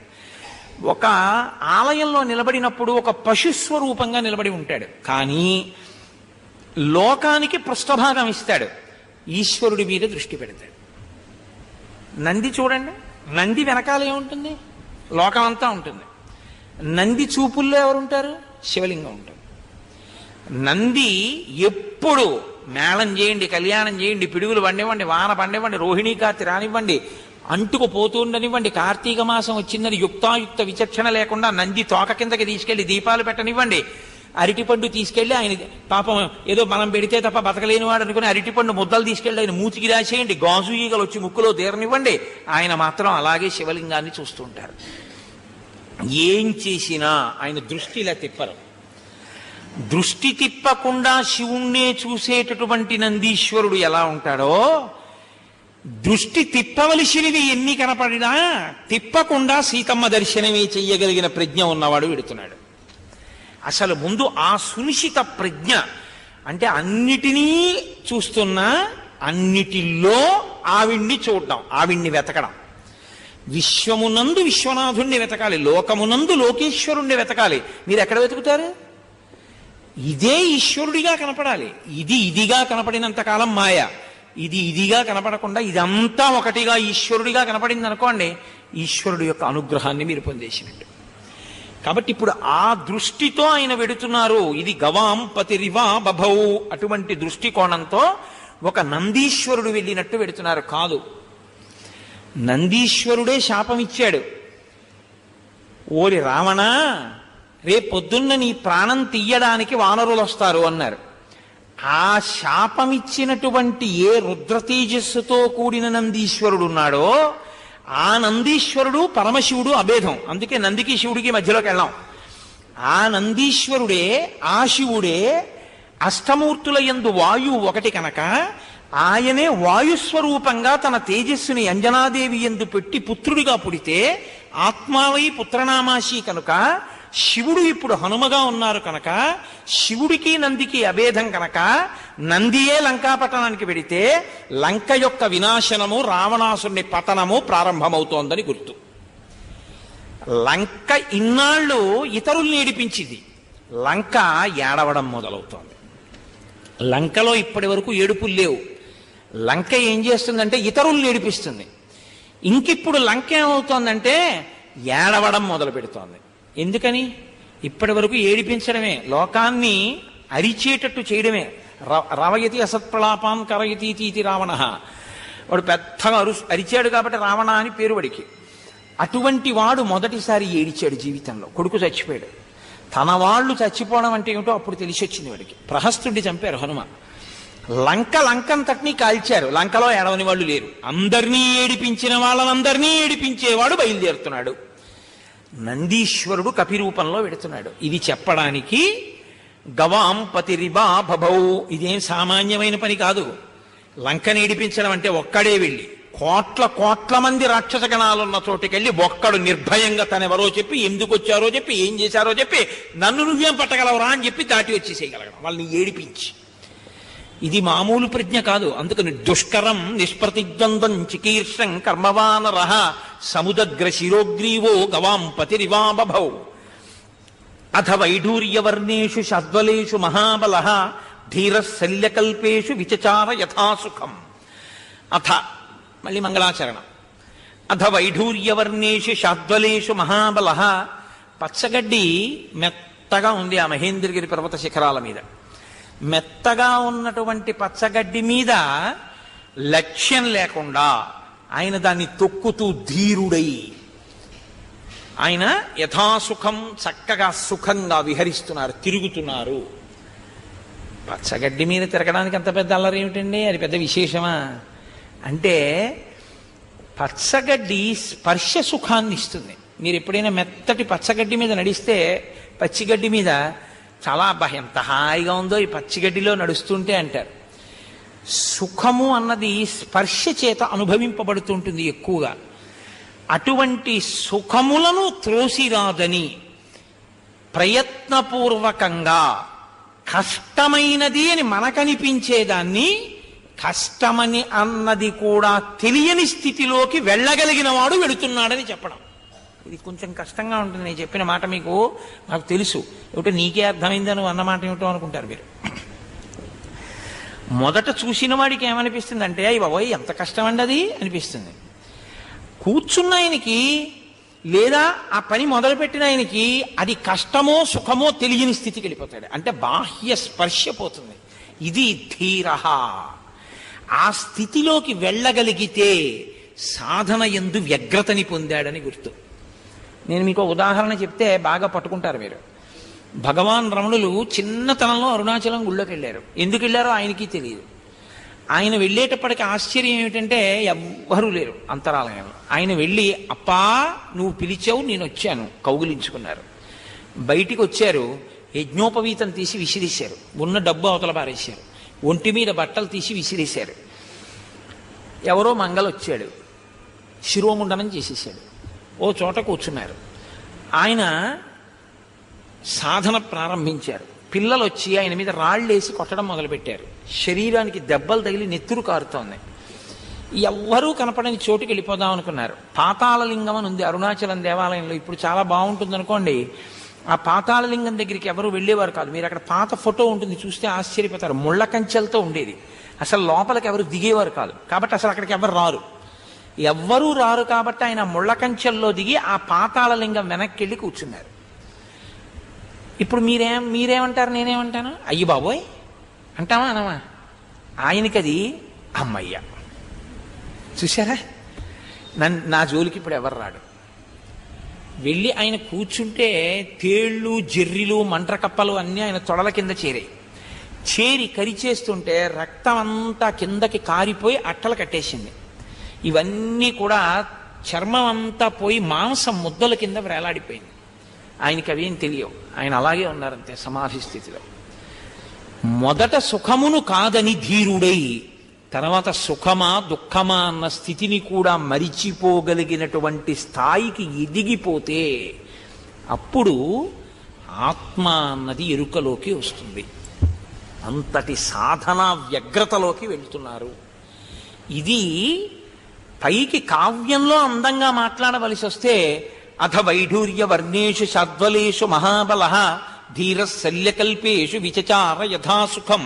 ఒక ఆలయంలో నిలబడినప్పుడు ఒక పశుస్వరూపంగా నిలబడి ఉంటాడు, కానీ లోకానికి పృష్ఠభాగం ఇస్తాడు, ఈశ్వరుడి మీద దృష్టి పెడతాడు. నంది చూడండి, నంది వెనకాల ఏముంటుంది? లోకం అంతా ఉంటుంది. నంది చూపుల్లో ఎవరుంటారు? శివలింగం ఉంటారు. నంది ఎప్పుడు మేళం చేయండి, కళ్యాణం చేయండి, పిడుగులు పండివ్వండి, వాన పండివ్వండి, రోహిణీ కార్తె రానివ్వండి, అంటుకు పోతుండనివ్వండి, కార్తీక మాసం వచ్చిందని యుక్తాయుక్త విచక్షణ లేకుండా నంది తోక కిందకి తీసుకెళ్లి దీపాలు పెట్టనివ్వండి, అరటిపండు తీసుకెళ్లి ఆయన పాపం ఏదో మనం పెడితే తప్ప బతకలేని వాడు అనుకుని అరటిపండు ముద్దలు తీసుకెళ్లి ఆయన మూతికి రాసేయండి, గాజు ఈగలు వచ్చి ముక్కులో తీరనివ్వండి, ఆయన మాత్రం అలాగే శివలింగాన్ని చూస్తుంటారు. ఏం చేసినా ఆయన దృష్టి ఇలా తిప్పరు. దృష్టి తిప్పకుండా శివుణ్ణే చూసేటటువంటి నందీశ్వరుడు ఎలా ఉంటాడో, దృష్టి తిప్పవలసినవి ఎన్ని కనపడినా తిప్పకుండా సీతమ్మ దర్శనమే చెయ్యగలిగిన ప్రజ్ఞ ఉన్నవాడు వెడుతున్నాడు. అసలు ముందు ఆ సునిశ్చిత ప్రజ్ఞ అంటే అన్నిటినీ చూస్తున్నా అన్నిటిలో ఆవిడ్ని చూడడం, ఆవిడ్ని వెతకడం. విశ్వమునందు విశ్వనాథుణ్ణి వెతకాలి, లోకమునందు లోకేశ్వరుణ్ణి వెతకాలి. మీరు ఎక్కడ వెతుకుతారు? ఇదే ఈశ్వరుడిగా కనపడాలి. ఇది ఇదిగా కనపడినంత కాలం మాయ, ఇది ఇదిగా కనపడకుండా ఇదంతా ఒకటిగా ఈశ్వరుడిగా కనపడింది అనుకోండి, ఈశ్వరుడు యొక్క అనుగ్రహాన్ని మీరు పొందేసినట్టు. కాబట్టి ఇప్పుడు ఆ దృష్టితో ఆయన వెడుతున్నారు. ఇది గవాం పతిరివా బభౌ, అటువంటి దృష్టికోణంతో ఒక నందీశ్వరుడు వెళ్ళినట్టు వెడుతున్నారు. కాదు, నందీశ్వరుడే శాపం ఇచ్చాడు. ఓరి రావణ, రేపొద్దున్న నీ ప్రాణం తీయడానికి వానరులు వస్తారు అన్నారు. ఆ శాపమిచ్చినటువంటి ఏ రుద్రతేజస్సుతో కూడిన నందీశ్వరుడు ఉన్నాడో ఆ నందీశ్వరుడు పరమశివుడు అభేదం. అందుకే నందికి శివుడికి మధ్యలోకి వెళ్ళాం. ఆ నందీశ్వరుడే, ఆ శివుడే అష్టమూర్తుల యందు వాయువు ఒకటి కనుక ఆయనే వాయుస్వరూపంగా తన తేజస్సుని అంజనాదేవి యందు పెట్టి పుత్రుడిగా పుడితే ఆత్మావై పుత్రనామాసి కనుక శివుడు ఇప్పుడు హనుమగా ఉన్నారు కనుక శివుడికి నందికి అభేదం కనుక నందియే లంకాపట్టణానికి వెడితే లంక యొక్క వినాశనము, రావణాసుని పతనము ప్రారంభమవుతోందని గుర్తు. లంక ఇన్నాళ్ళు ఇతరుల్ని ఏడిపించింది, లంక ఏడవడం మొదలవుతోంది. లంకలో ఇప్పటి వరకు ఏడుపులు లేవు. లంక ఏం చేస్తుందంటే ఇతరుల్ని ఏడిపిస్తుంది. ఇంకిప్పుడు లంక ఏమవుతోందంటే ఏడవడం మొదలు పెడుతోంది. ఎందుకని? ఇప్పటి వరకు ఏడిపించడమే, లోకాన్ని అరిచేటట్టు చేయడమే. రవయతి అసత్ప్రలాపాన్ కరయతీతి రావణ, వాడు పెద్దగా అరిచాడు కాబట్టి రావణ అని పేరు వాడికి. అటువంటి వాడు మొదటిసారి ఏడిచాడు జీవితంలో. కొడుకు చచ్చిపోయాడు. తన వాళ్ళు చచ్చిపోవడం అంటే ఏమిటో అప్పుడు తెలిసి వచ్చింది వాడికి. ప్రహస్తుడిని చంపారు హనుమ. లంకంతటినీ కాల్చారు. లంకలో ఏడవని వాళ్ళు లేరు. అందరినీ ఏడిపించిన వాళ్ళనందరినీ ఏడిపించేవాడు బయలుదేరుతున్నాడు. నందీశ్వరుడు కపిరూపంలో వెడుతున్నాడు. ఇది చెప్పడానికి గవాం పతిరిబా భభౌ, ఇదేం సామాన్యమైన పని కాదు. లంకని ఏడిపించడం అంటే ఒక్కడే వెళ్ళి కోట్ల మంది రాక్షస గణాలున్న చోటుకెళ్ళి ఒక్కడు నిర్భయంగా తనెవరో చెప్పి, ఎందుకు వచ్చారో చెప్పి, ఏం చేశారో చెప్పి, నన్ను నువ్వేం పట్టగలవరా అని చెప్పి దాటి వచ్చేసేయగలగడం, వాళ్ళని ఏడిపించి. ఇది మామూలు ప్రజ్ఞ కాదు. అందుకని దుష్కరం నిష్ప్రతిద్వంద్వం చికీర్షం కర్మవానరః సముదగ్ర శిరోగ్రీవో గవాం పతిరివా బభౌ అథ వైఢూర్యవర్ణేషు షద్వలేషు మహాబలః ధీరః శల్యకల్పేషు విచచార యథాసుఖం. అథ మళ్ళీ మంగళాచరణం. అథ వైఢూర్యవర్ణేషు షద్వలేషు మహాబలః, పచ్చగడ్డి మెత్తగా ఉంది ఆ మహేంద్రగిరి పర్వత శిఖరాల మీద. మెత్తగా ఉన్నటువంటి పచ్చగడ్డి మీద లక్ష్యం లేకుండా ఆయన దాన్ని తొక్కుతూ ధీరుడై ఆయన యథాసుఖం చక్కగా సుఖంగా విహరిస్తున్నారు, తిరుగుతున్నారు. పచ్చగడ్డి మీద తిరగడానికి అంత పెద్ద అల్లరి ఏమిటండి? అది పెద్ద విశేషమా? అంటే పచ్చగడ్డి స్పర్శ సుఖాన్ని ఇస్తుంది. మీరు ఎప్పుడైనా మెత్తటి పచ్చగడ్డి మీద నడిస్తే, పచ్చిగడ్డి మీద, చాలా ఎంత హాయిగా ఉందో ఈ పచ్చిగడ్డిలో నడుస్తుంటే అంటారు. సుఖము అన్నది స్పర్శ చేత అనుభవింపబడుతుంటుంది ఎక్కువగా. అటువంటి సుఖములను త్రోసిరాదని ప్రయత్నపూర్వకంగా కష్టమైనది అని మనకనిపించేదాన్ని కష్టమని అన్నది కూడా తెలియని స్థితిలోకి వెళ్ళగలిగిన వాడు వెళుతున్నాడని చెప్పడం. ఇది కొంచెం కష్టంగా ఉంటుంది. నేను చెప్పిన మాట మీకు నాకు తెలుసు, ఏమిటో నీకే అర్థమైందని అన్నమాట ఏమిటో అనుకుంటారు మీరు. మొదట చూసిన వాడికి ఏమనిపిస్తుందంటే అయ్యి బాబోయ్ ఎంత కష్టం అండి అది అనిపిస్తుంది. కూర్చున్న ఆయనకి లేదా ఆ పని మొదలుపెట్టిన ఆయనకి అది కష్టమో సుఖమో తెలియని స్థితికి వెళ్ళిపోతాడు. అంటే బాహ్య స్పర్శ పోతుంది. ఇది ధీర. ఆ స్థితిలోకి వెళ్ళగలిగితే సాధన యందు వ్యగ్రతని పొందాడని గుర్తు. నేను మీకు ఉదాహరణ చెప్తే బాగా పట్టుకుంటారు మీరు. భగవాన్ రమణులు చిన్నతనంలో అరుణాచలం గుళ్ళోకి వెళ్ళారు. ఎందుకు వెళ్ళారో ఆయనకి తెలియదు. ఆయన వెళ్ళేటప్పటికి ఆశ్చర్యం ఏమిటంటే ఎవ్వరూ లేరు అంతరాలయంలో. ఆయన వెళ్ళి అప్పా నువ్వు పిలిచావు నేను వచ్చాను కౌగిలించుకున్నారు. బయటికి వచ్చారు, యజ్ఞోపవీతం తీసి విసిరేశారు, ఉన్న డబ్బు అవతల పారేశారు, ఒంటి మీద బట్టలు తీసి విసిరేశారు. ఎవరో మంగళొచ్చాడు, శిరోముండనం చేసేసాడు. ఓ చోట కూర్చున్నారు. ఆయన సాధన ప్రారంభించారు. పిల్లలు వచ్చి ఆయన మీద రాళ్ళేసి కొట్టడం మొదలుపెట్టారు. శరీరానికి దెబ్బలు తగిలి నెత్తురు కారుతోంది. ఎవ్వరూ కనపడని చోటుకి వెళ్ళిపోదాం అనుకున్నారు. పాతాళలింగం అని ఉంది అరుణాచలం దేవాలయంలో. ఇప్పుడు చాలా బాగుంటుంది అనుకోండి. ఆ పాతాళలింగం దగ్గరికి ఎవరు వెళ్ళేవారు కాదు. మీరు అక్కడ పాత ఫోటో ఉంటుంది, చూస్తే ఆశ్చర్యపోతారు. ముళ్ళ కంచెలతో ఉండేది. అసలు లోపలికి ఎవరు దిగేవారు కాదు. కాబట్టి అసలు అక్కడికి ఎవరు రారు. ఎవ్వరూ రారు కాబట్టి ఆయన ముళ్ళ కంచెల్లో దిగి ఆ పాతాళలింగం వెనక్కి వెళ్ళి కూర్చున్నారు. ఇప్పుడు మీరేమంటారు, నేనేమంటాను? అయ్యి బాబోయ్ అంటామా అనమా? ఆయనకది అమ్మయ్య. చూసారా, నా జోలికి ఇప్పుడు ఎవరు రాడు. వెళ్ళి ఆయన కూర్చుంటే తేళ్ళు జెర్రిలు మంట్రకప్పలు అన్నీ ఆయన తొడల కింద చేరాయి. చేరి కరిచేస్తుంటే రక్తం అంతా కిందకి కారిపోయి అట్టలు కట్టేసింది. ఇవన్నీ కూడా చర్మం అంతా పోయి మాంసం ముద్దల కింద వేలాడిపోయింది. ఆయనకి అవేం తెలియవు. ఆయన అలాగే ఉన్నారంతే సమాధి స్థితిలో. మొదట సుఖమును కాదని ధీరుడై తర్వాత సుఖమా దుఃఖమా అన్న స్థితిని కూడా మరిచిపోగలిగినటువంటి స్థాయికి ఎదిగిపోతే అప్పుడు ఆత్మ అన్నది ఎరుకలోకి వస్తుంది. అంతటి సాధనా వ్యగ్రతలోకి వెళ్తున్నారు. ఇది పైకి కావ్యంలో అందంగా మాట్లాడవలసి వస్తే అథ వైఢూర్య వర్ణేషు శాద్వలేషు మహాబల ధీర శల్యకల్పేషు విచచార యథాసుఖం.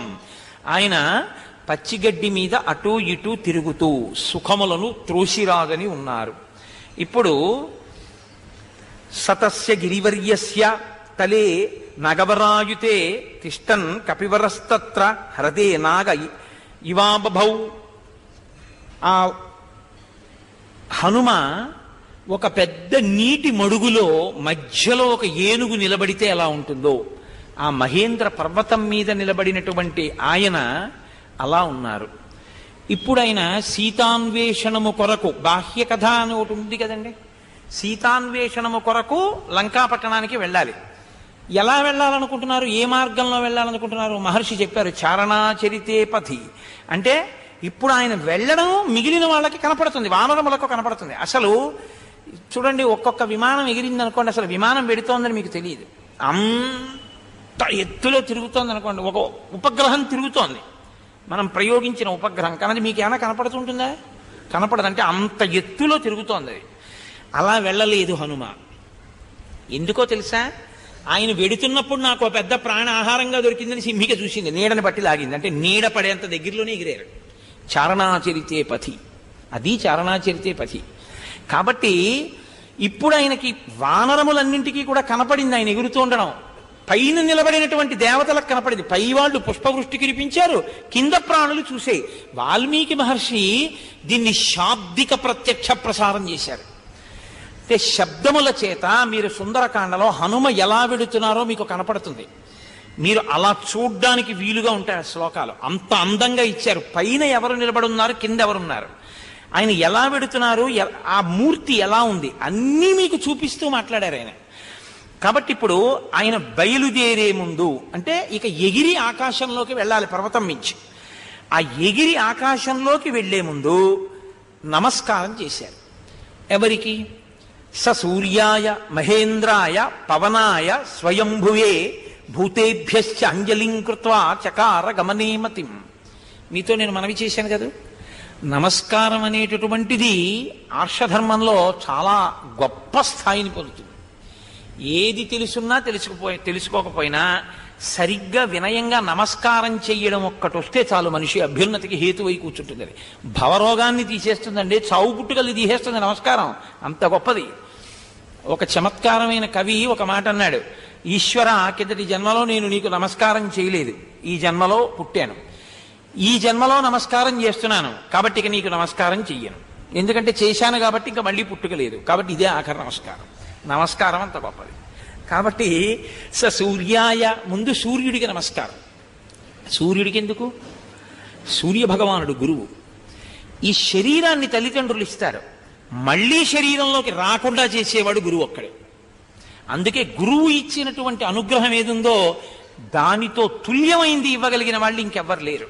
ఆయన పచ్చిగడ్డి మీద అటూ ఇటూ తిరుగుతూ సుఖములను త్రోసిరాదని ఉన్నారు. ఇప్పుడు సతస్య గిరివర్యస్య తలే నగవరాయుతే తిష్టన్ కపివరస్తత్ర హృదే నాగ ఇవాబభౌ. ఆ హనుమ ఒక పెద్ద నీటి మడుగులో మధ్యలో ఒక ఏనుగు నిలబడితే ఎలా ఉంటుందో ఆ మహేంద్ర పర్వతం మీద నిలబడినటువంటి ఆయన అలా ఉన్నారు. ఇప్పుడు ఆయన సీతాన్వేషణము కొరకు, బాహ్య కథ అని ఒకటి ఉంది కదండి, సీతాన్వేషణము కొరకు లంకాపట్టణానికి వెళ్ళాలి. ఎలా వెళ్ళాలనుకుంటున్నారు, ఏ మార్గంలో వెళ్ళాలనుకుంటున్నారు? మహర్షి చెప్పారు చారణాచరితే పథి. అంటే ఇప్పుడు ఆయన వెళ్ళడం మిగిలిన వాళ్ళకి కనపడుతుంది, వానరములకు కనపడుతుంది. అసలు చూడండి, ఒక్కొక్క విమానం ఎగిరింది అనుకోండి, అసలు విమానం వెడుతోందని మీకు తెలియదు. అంత ఎత్తులో తిరుగుతోంది అనుకోండి, ఒక ఉపగ్రహం తిరుగుతోంది, మనం ప్రయోగించిన ఉపగ్రహం, కానీ మీకు ఏమైనా కనపడుతుంటుందా? కనపడదంటే అంత ఎత్తులో తిరుగుతోంది అది. అలా వెళ్ళలేదు హనుమ. ఎందుకో తెలుసా? ఆయన వెడుతున్నప్పుడు నాకు ఒక పెద్ద ప్రాణ ఆహారంగా దొరికిందని సింహిక చూసింది, నీడని బట్టి లాగింది. అంటే నీడ పడేంత దగ్గరలోనే ఎగిరారు. చారణాచరితే పథి, అది చారణాచరితే పథి. కాబట్టి ఇప్పుడు ఆయనకి వానరములన్నింటికీ కూడా కనపడింది ఆయన ఎగురుతూ ఉండడం. పైన నిలబడినటువంటి దేవతలకు కనపడింది. పై వాళ్ళు పుష్పవృష్టి కురిపించారు, కింద ప్రాణులు చూసాయి. వాల్మీకి మహర్షి దీన్ని శాబ్దిక ప్రత్యక్ష ప్రసారం చేశారు. అంటే శబ్దముల చేత మీరు సుందరకాండలో హనుమ ఎలా వెడుతున్నారో మీకు కనపడుతుంది. మీరు అలా చూడ్డానికి వీలుగా ఉంటాయి ఆ శ్లోకాలు. అంత అందంగా ఇచ్చారు. పైన ఎవరు నిలబడున్నారు, కింద ఎవరున్నారు, ఆయన ఎలా వెడుతున్నారు, ఆ మూర్తి ఎలా ఉంది, అన్నీ మీకు చూపిస్తూ మాట్లాడారు ఆయన. కాబట్టి ఇప్పుడు ఆయన బయలుదేరే ముందు, అంటే ఇక ఎగిరి ఆకాశంలోకి వెళ్ళాలి పర్వతం మించి. ఆ ఎగిరి ఆకాశంలోకి వెళ్లే ముందు నమస్కారం చేశారు. ఎవరికి? స సూర్యాయ మహేంద్రాయ పవనాయ స్వయంభువే భూతేభ్యశ్చ అంజలిం కృత్వా చకార గమనేమతిం. మీతో నేను మనవి చేశాను కదా, నమస్కారం అనేటటువంటిది ఆర్షధర్మంలో చాలా గొప్ప స్థాయిని పొందుతుంది. ఏది తెలుసున్నా తెలుసుకోకపోయినా సరిగ్గా వినయంగా నమస్కారం చెయ్యడం ఒక్కటి వస్తే చాలు మనిషి అభ్యున్నతికి హేతువై కూర్చుంటుంది. అది భవరోగాన్ని తీసేస్తుందండి, చావు పుట్టుకల్ని తీసేస్తుంది నమస్కారం, అంత గొప్పది. ఒక చమత్కారమైన కవి ఒక మాట అన్నాడు, ఈశ్వర కిందటి జన్మలో నేను నీకు నమస్కారం చేయలేదు, ఈ జన్మలో పుట్టాను, ఈ జన్మలో నమస్కారం చేస్తున్నాను కాబట్టి ఇక నీకు నమస్కారం చెయ్యను, ఎందుకంటే చేశాను కాబట్టి ఇంకా మళ్ళీ పుట్టుకలేదు, కాబట్టి ఇదే ఆఖరి నమస్కారం. నమస్కారం అంత గొప్పది. కాబట్టి స సూర్యాయ, ముందు సూర్యుడికి నమస్కారం. సూర్యుడికి ఎందుకు? సూర్య భగవానుడు గురువు. ఈ శరీరాన్ని తల్లిదండ్రులు ఇస్తారు, మళ్ళీ శరీరంలోకి రాకుండా చేసేవాడు గురువు ఒక్కడే. అందుకే గురువు ఇచ్చినటువంటి అనుగ్రహం ఏదుందో దానితో తుల్యమైంది ఇవ్వగలిగిన వాళ్ళు ఇంకెవ్వరు లేరు.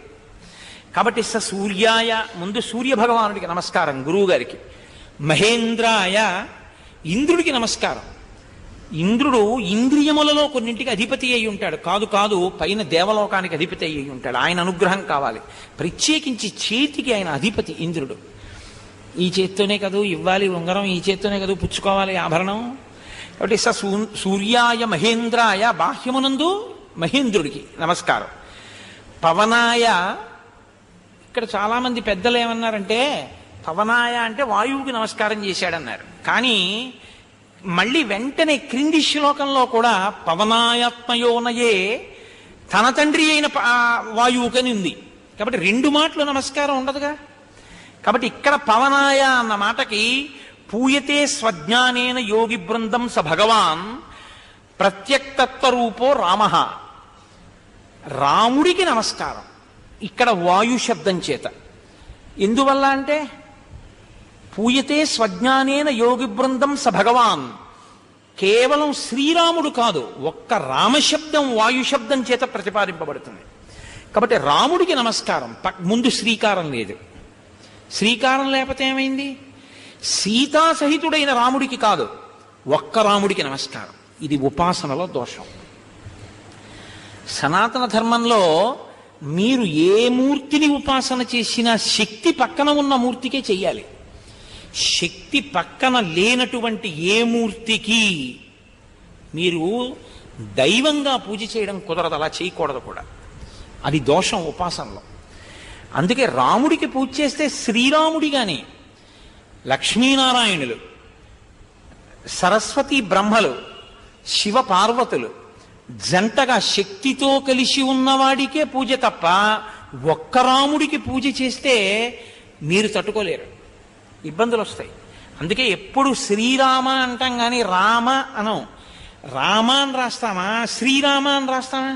కాబట్టి స సూర్యాయ, ముందు సూర్య భగవానుడికి నమస్కారం గురువు గారికి. మహేంద్రాయ, ఇంద్రుడికి నమస్కారం. ఇంద్రుడు ఇంద్రియములలో కొన్నింటికి అధిపతి అయి ఉంటాడు. కాదు పైన దేవలోకానికి అధిపతి అయి ఉంటాడు. ఆయన అనుగ్రహం కావాలి. ప్రత్యేకించి చేతికి ఆయన అధిపతి ఇంద్రుడు. ఈ చేత్తోనే కదూ ఇవ్వాలి ఉంగరం, ఈ చేత్తోనే కదూ పుచ్చుకోవాలి ఆభరణం. కాబట్టి సూర్యాయ మహేంద్రాయ, బాహ్యమునందు మహేంద్రుడికి నమస్కారం. పవనాయ, ఇక్కడ చాలామంది పెద్దలు ఏమన్నారంటే పవనాయ అంటే వాయువుకి నమస్కారం చేశాడన్నారు. కానీ మళ్ళీ వెంటనే క్రింది శ్లోకంలో కూడా పవనాయాత్మయోనయే తన తండ్రి అయిన వాయువుకని ఉంది. కాబట్టి రెండు మాటలు నమస్కారం ఉండదుగా. కాబట్టి ఇక్కడ పవనాయ అన్న మాటకి పూయతే స్వజ్ఞానేన యోగి బృందం స భగవాన్ ప్రత్యక్తత్వరూపో రామ, రాముడికి నమస్కారం. ఇక్కడ వాయు శబ్దం చేత. ఎందువల్ల అంటే పూయతే స్వజ్ఞానేన యోగి బృందం స భగవాన్, కేవలం శ్రీరాముడు కాదు, ఒక్క రామశబ్దం వాయు శబ్దం చేత ప్రతిపాదింపబడుతుంది. కాబట్టి రాముడికి నమస్కారం. ముందు శ్రీకారం లేదు. శ్రీకారం లేకపోతే ఏమైంది? సీతా సహితుడైన రాముడికి కాదు, ఒక్క రాముడికి నమస్కారం. ఇది ఉపాసనలో దోషం. సనాతన ధర్మంలో మీరు ఏ మూర్తిని ఉపాసన చేసినా శక్తి పక్కన ఉన్న మూర్తికే చెయ్యాలి. శక్తి పక్కన లేనటువంటి ఏ మూర్తికి మీరు దైవంగా పూజ చేయడం కుదరదు, అలా చేయకూడదు కూడా. అది దోషం ఉపాసనలో. అందుకే రాముడికి పూజ చేస్తే శ్రీరాముడి కానీ, లక్ష్మీనారాయణులు, సరస్వతి బ్రహ్మలు, శివ పార్వతులు జంటగా శక్తితో కలిసి ఉన్నవాడికే పూజ తప్ప ఒక్క రాముడికి పూజ చేస్తే మీరు తట్టుకోలేరు, ఇబ్బందులు వస్తాయి. అందుకే ఎప్పుడు శ్రీరామ అంటాం కానీ రామ అనం. రామ అని రాస్తామా, శ్రీరామ అని రాస్తామా?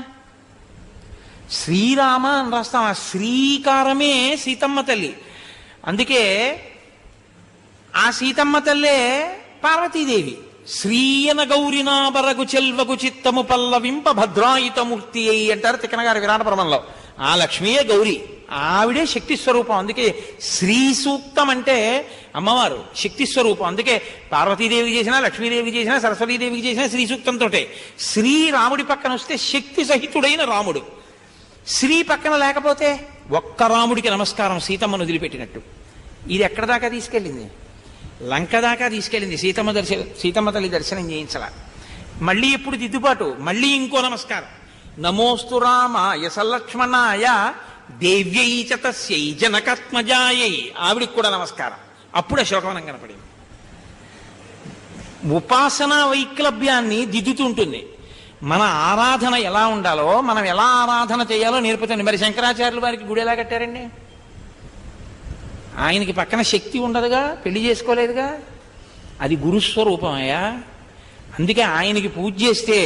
శ్రీరామ అని రాస్తామా? శ్రీకారమే సీతమ్మ తల్లి. అందుకే ఆ సీతమ్మ తల్లే పార్వతీదేవి. శ్రీయన గౌరినాబరగు చెల్వకు చిత్తము పల్లవింప భద్రాయుతమూర్తి అయి అంటారు తిక్కనగారి విరాటపురమంలో. ఆ లక్ష్మీయే గౌరీ, ఆవిడే శక్తి స్వరూపం. అందుకే శ్రీ సూక్తం అంటే అమ్మవారు శక్తి స్వరూపం. అందుకే పార్వతీదేవికి చేసినా, లక్ష్మీదేవికి చేసినా, సరస్వతీదేవికి చేసినా శ్రీ సూక్తంతో. శ్రీ రాముడి పక్కన వస్తే శక్తి సహితుడైన రాముడు. శ్రీ పక్కన లేకపోతే ఒక్క రాముడికి నమస్కారం, సీతమ్మను వదిలిపెట్టినట్టు. ఇది ఎక్కడ దాకా తీసుకెళ్ళింది? లంక దాకా తీసుకెళ్ళింది. సీతమ్మ తల్లి దర్శనం చేయించాల. మళ్ళీ ఎప్పుడు దిద్దుబాటు? మళ్ళీ ఇంకో నమస్కారం. నమోస్తు రామాయ సలక్ష్మణాయ దేవ్యై చ తస్యై జనకాత్మజాయై, ఆవిడికి కూడా నమస్కారం. అప్పుడు అశోకవనం కనపడింది. ఉపాసనా వైక్లభ్యాన్ని దిద్దుతుంటుంది. మన ఆరాధన ఎలా ఉండాలో, మనం ఎలా ఆరాధన చేయాలో నేర్పుతుంది. మరి శంకరాచార్యులు వారికి గుడి ఎలా కట్టారండి? ఆయనకి పక్కన శక్తి ఉండదుగా, పెళ్లి చేసుకోలేదుగా, అది గురుస్వరూపమయ్యా. అందుకే ఆయనకి పూజ చేస్తే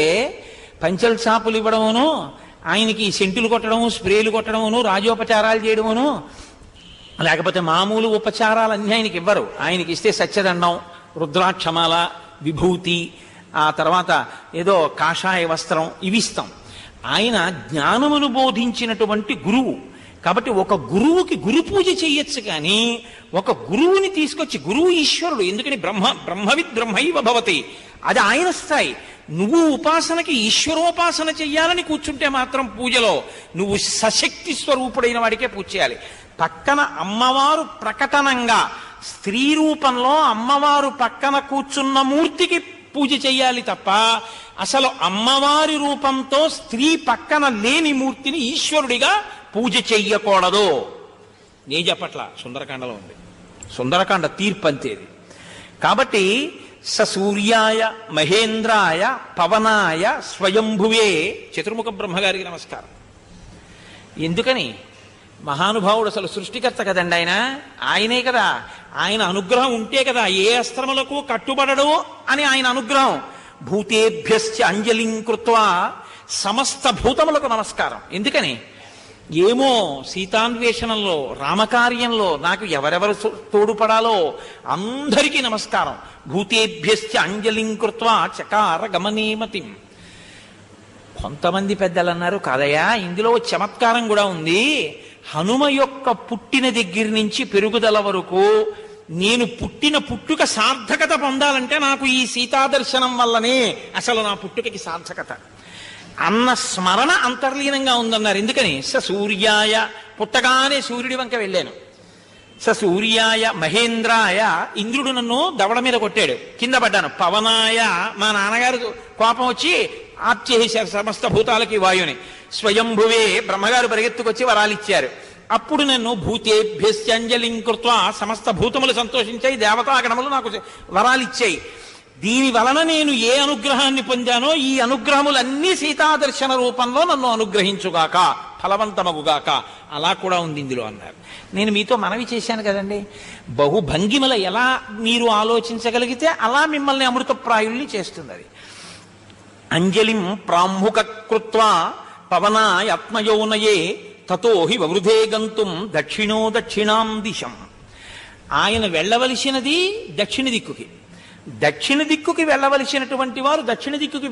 పంచల్ చాపులు ఇవ్వడమును, ఆయనకి సెంటులు కొట్టడము, స్ప్రేలు కొట్టడమును, రాజోపచారాలు చేయడమును, లేకపోతే మామూలు ఉపచారాలన్నీ ఆయనకి ఇవ్వరు. ఆయనకి ఇస్తే సత్యదండం, రుద్రాక్షమాల, విభూతి, ఆ తర్వాత ఏదో కాషాయ వస్త్రం, ఇవి ఇస్తాం. ఆయన జ్ఞానమును బోధించినటువంటి గురువు. కాబట్టి ఒక గురువుకి గురు పూజ చెయ్యొచ్చు, కానీ ఒక గురువుని తీసుకొచ్చి, గురువు ఈశ్వరుడు, ఎందుకని బ్రహ్మవిద్ బ్రహ్మైవ భవతి, అది ఆయన స్థాయి. నువ్వు ఉపాసనకి ఈశ్వరోపాసన చెయ్యాలని కూర్చుంటే మాత్రం పూజలో నువ్వు సశక్తి స్వరూపుడైన వాడికే పూజ చేయాలి. పక్కన అమ్మవారు ప్రకటనంగా స్త్రీ రూపంలో అమ్మవారు పక్కన కూర్చున్న మూర్తికి పూజ చెయ్యాలి తప్ప, అసలు అమ్మవారి రూపంతో స్త్రీ పక్కన లేని మూర్తిని ఈశ్వరుడిగా పూజ చెయ్యకూడదు. నేను చెప్పట్లా, సుందరకాండలో ఉంది. సుందరకాండ తీర్పు అంతేది. కాబట్టి సూర్యాయ మహేంద్రాయ పవనాయ స్వయంభువే, చతుర్ముఖ బ్రహ్మగారికి నమస్కారం. ఎందుకని? మహానుభావుడు, అసలు సృష్టికర్త కదండి ఆయన. ఆయనే కదా, ఆయన అనుగ్రహం ఉంటే కదా ఏ అస్త్రములకు కట్టుబడడు అని ఆయన అనుగ్రహం. భూతేభ్యశ్చ అంజలిం కృత్వా, సమస్త భూతములకు నమస్కారం. ఎందుకని? ఏమో సీతాన్వేషణంలో, రామకార్యంలో నాకు ఎవరెవరు తోడుపడాలో అందరికీ నమస్కారం. భూతేభ్యశ్చ అంజలిం కృత్వా చకార గమనేమతిం. కొంతమంది పెద్దలు అన్నారు, కాదయా ఇందులో చమత్కారం కూడా ఉంది. హనుమ యొక్క పుట్టిన దగ్గర నుంచి పెరుగుదల వరకు నేను పుట్టిన పుట్టుక సార్థకత పొందాలంటే నాకు ఈ సీతాదర్శనం వల్లనే అసలు నా పుట్టుకకి సార్థకత అన్న స్మరణ అంతర్లీనంగా ఉందన్నారు. ఎందుకని? సూర్యాయ, పుట్టగానే సూర్యుడి వంక వెళ్ళాను. సూర్యాయ మహేంద్రాయ, ఇంద్రుడు నన్ను దవడ మీద కొట్టాడు, కింద పడ్డాను. పవనాయ, మా నాన్నగారు కోపం వచ్చి ఆప్ చేసేశారు సమస్త భూతాలకి వాయుని. స్వయంభువే, బ్రహ్మగారు పరిగెత్తుకొచ్చి వరాలిచ్చారు. అప్పుడు నన్ను భూతేభ్యశ్చంజలిం కృత్వా, సమస్త భూతములు సంతోషించాయి, దేవతాగణములు నాకు వరాలిచ్చాయి. దీని వలన నేను ఏ అనుగ్రహాన్ని పొందానో ఈ అనుగ్రహములన్నీ సీతాదర్శన రూపంలో నన్ను అనుగ్రహించుగాక, ఫలవంతమగుగాక. అలా కూడా ఉంది ఇందులో అన్నారు. నేను మీతో మనవి చేశాను కదండి, బహుభంగిమల ఎలా మీరు ఆలోచించగలిగితే అలా మిమ్మల్ని అమృతప్రాయుల్ని చేస్తుంది అది. అంజలిం ప్రాముఖ కృత్వా పవనాయాత్మయోనయే తతో హి వవృధే గంతుం దక్షిణో దక్షిణాం దిశం. ఆయన వెళ్ళవలసినది దక్షిణ దిక్కుకి. దక్షిణ దిక్కుకి వెళ్ళవలసినటువంటి వారు దక్షిణ దిక్కుకి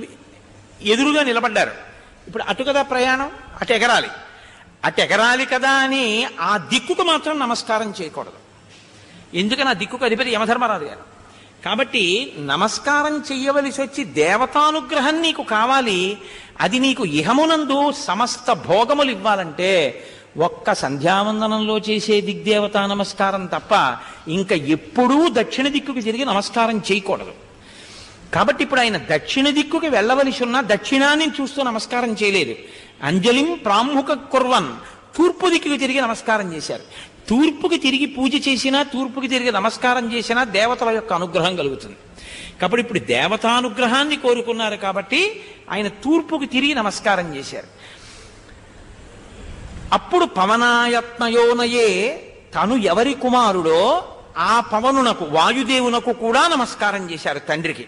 ఎదురుగా నిలబడ్డారు. ఇప్పుడు అటు కదా ప్రయాణం, అటు ఎగరాలి. అటు ఎగరాలి కదా అని ఆ దిక్కుకు మాత్రం నమస్కారం చేయకూడదు. ఎందుకని? ఆ దిక్కుకు అధిపతి యమధర్మరాజు గారు. కాబట్టి నమస్కారం చెయ్యవలసి వచ్చి దేవతానుగ్రహం నీకు కావాలి. అది నీకు ఇహమునందు సమస్త భోగములు ఇవ్వాలంటే ఒక్క సంధ్యావందనంలో చేసే దిగ్దేవతా నమస్కారం తప్ప ఇంకా ఎప్పుడూ దక్షిణ దిక్కుకి తిరిగి నమస్కారం చేయకూడదు. కాబట్టి ఇప్పుడు ఆయన దక్షిణ దిక్కుకి వెళ్ళవలసి ఉన్న దక్షిణాన్ని చూస్తూ నమస్కారం చేయలేదు. అంజలిం ప్రాముఖ కుర్వన్, తూర్పు దిక్కుకి తిరిగి నమస్కారం చేశారు. తూర్పుకి తిరిగి పూజ చేసినా, తూర్పుకి తిరిగి నమస్కారం చేసినా దేవతల యొక్క అనుగ్రహం కలుగుతుంది. కాబట్టి ఇప్పుడు దేవతానుగ్రహాన్ని కోరుకున్నారు కాబట్టి ఆయన తూర్పుకి తిరిగి నమస్కారం చేశారు. అప్పుడు పవనాయత్నయోనయే, తను ఎవరి కుమారుడో ఆ పవనునకు, వాయుదేవునకు కూడా నమస్కారం చేశారు తండ్రికి.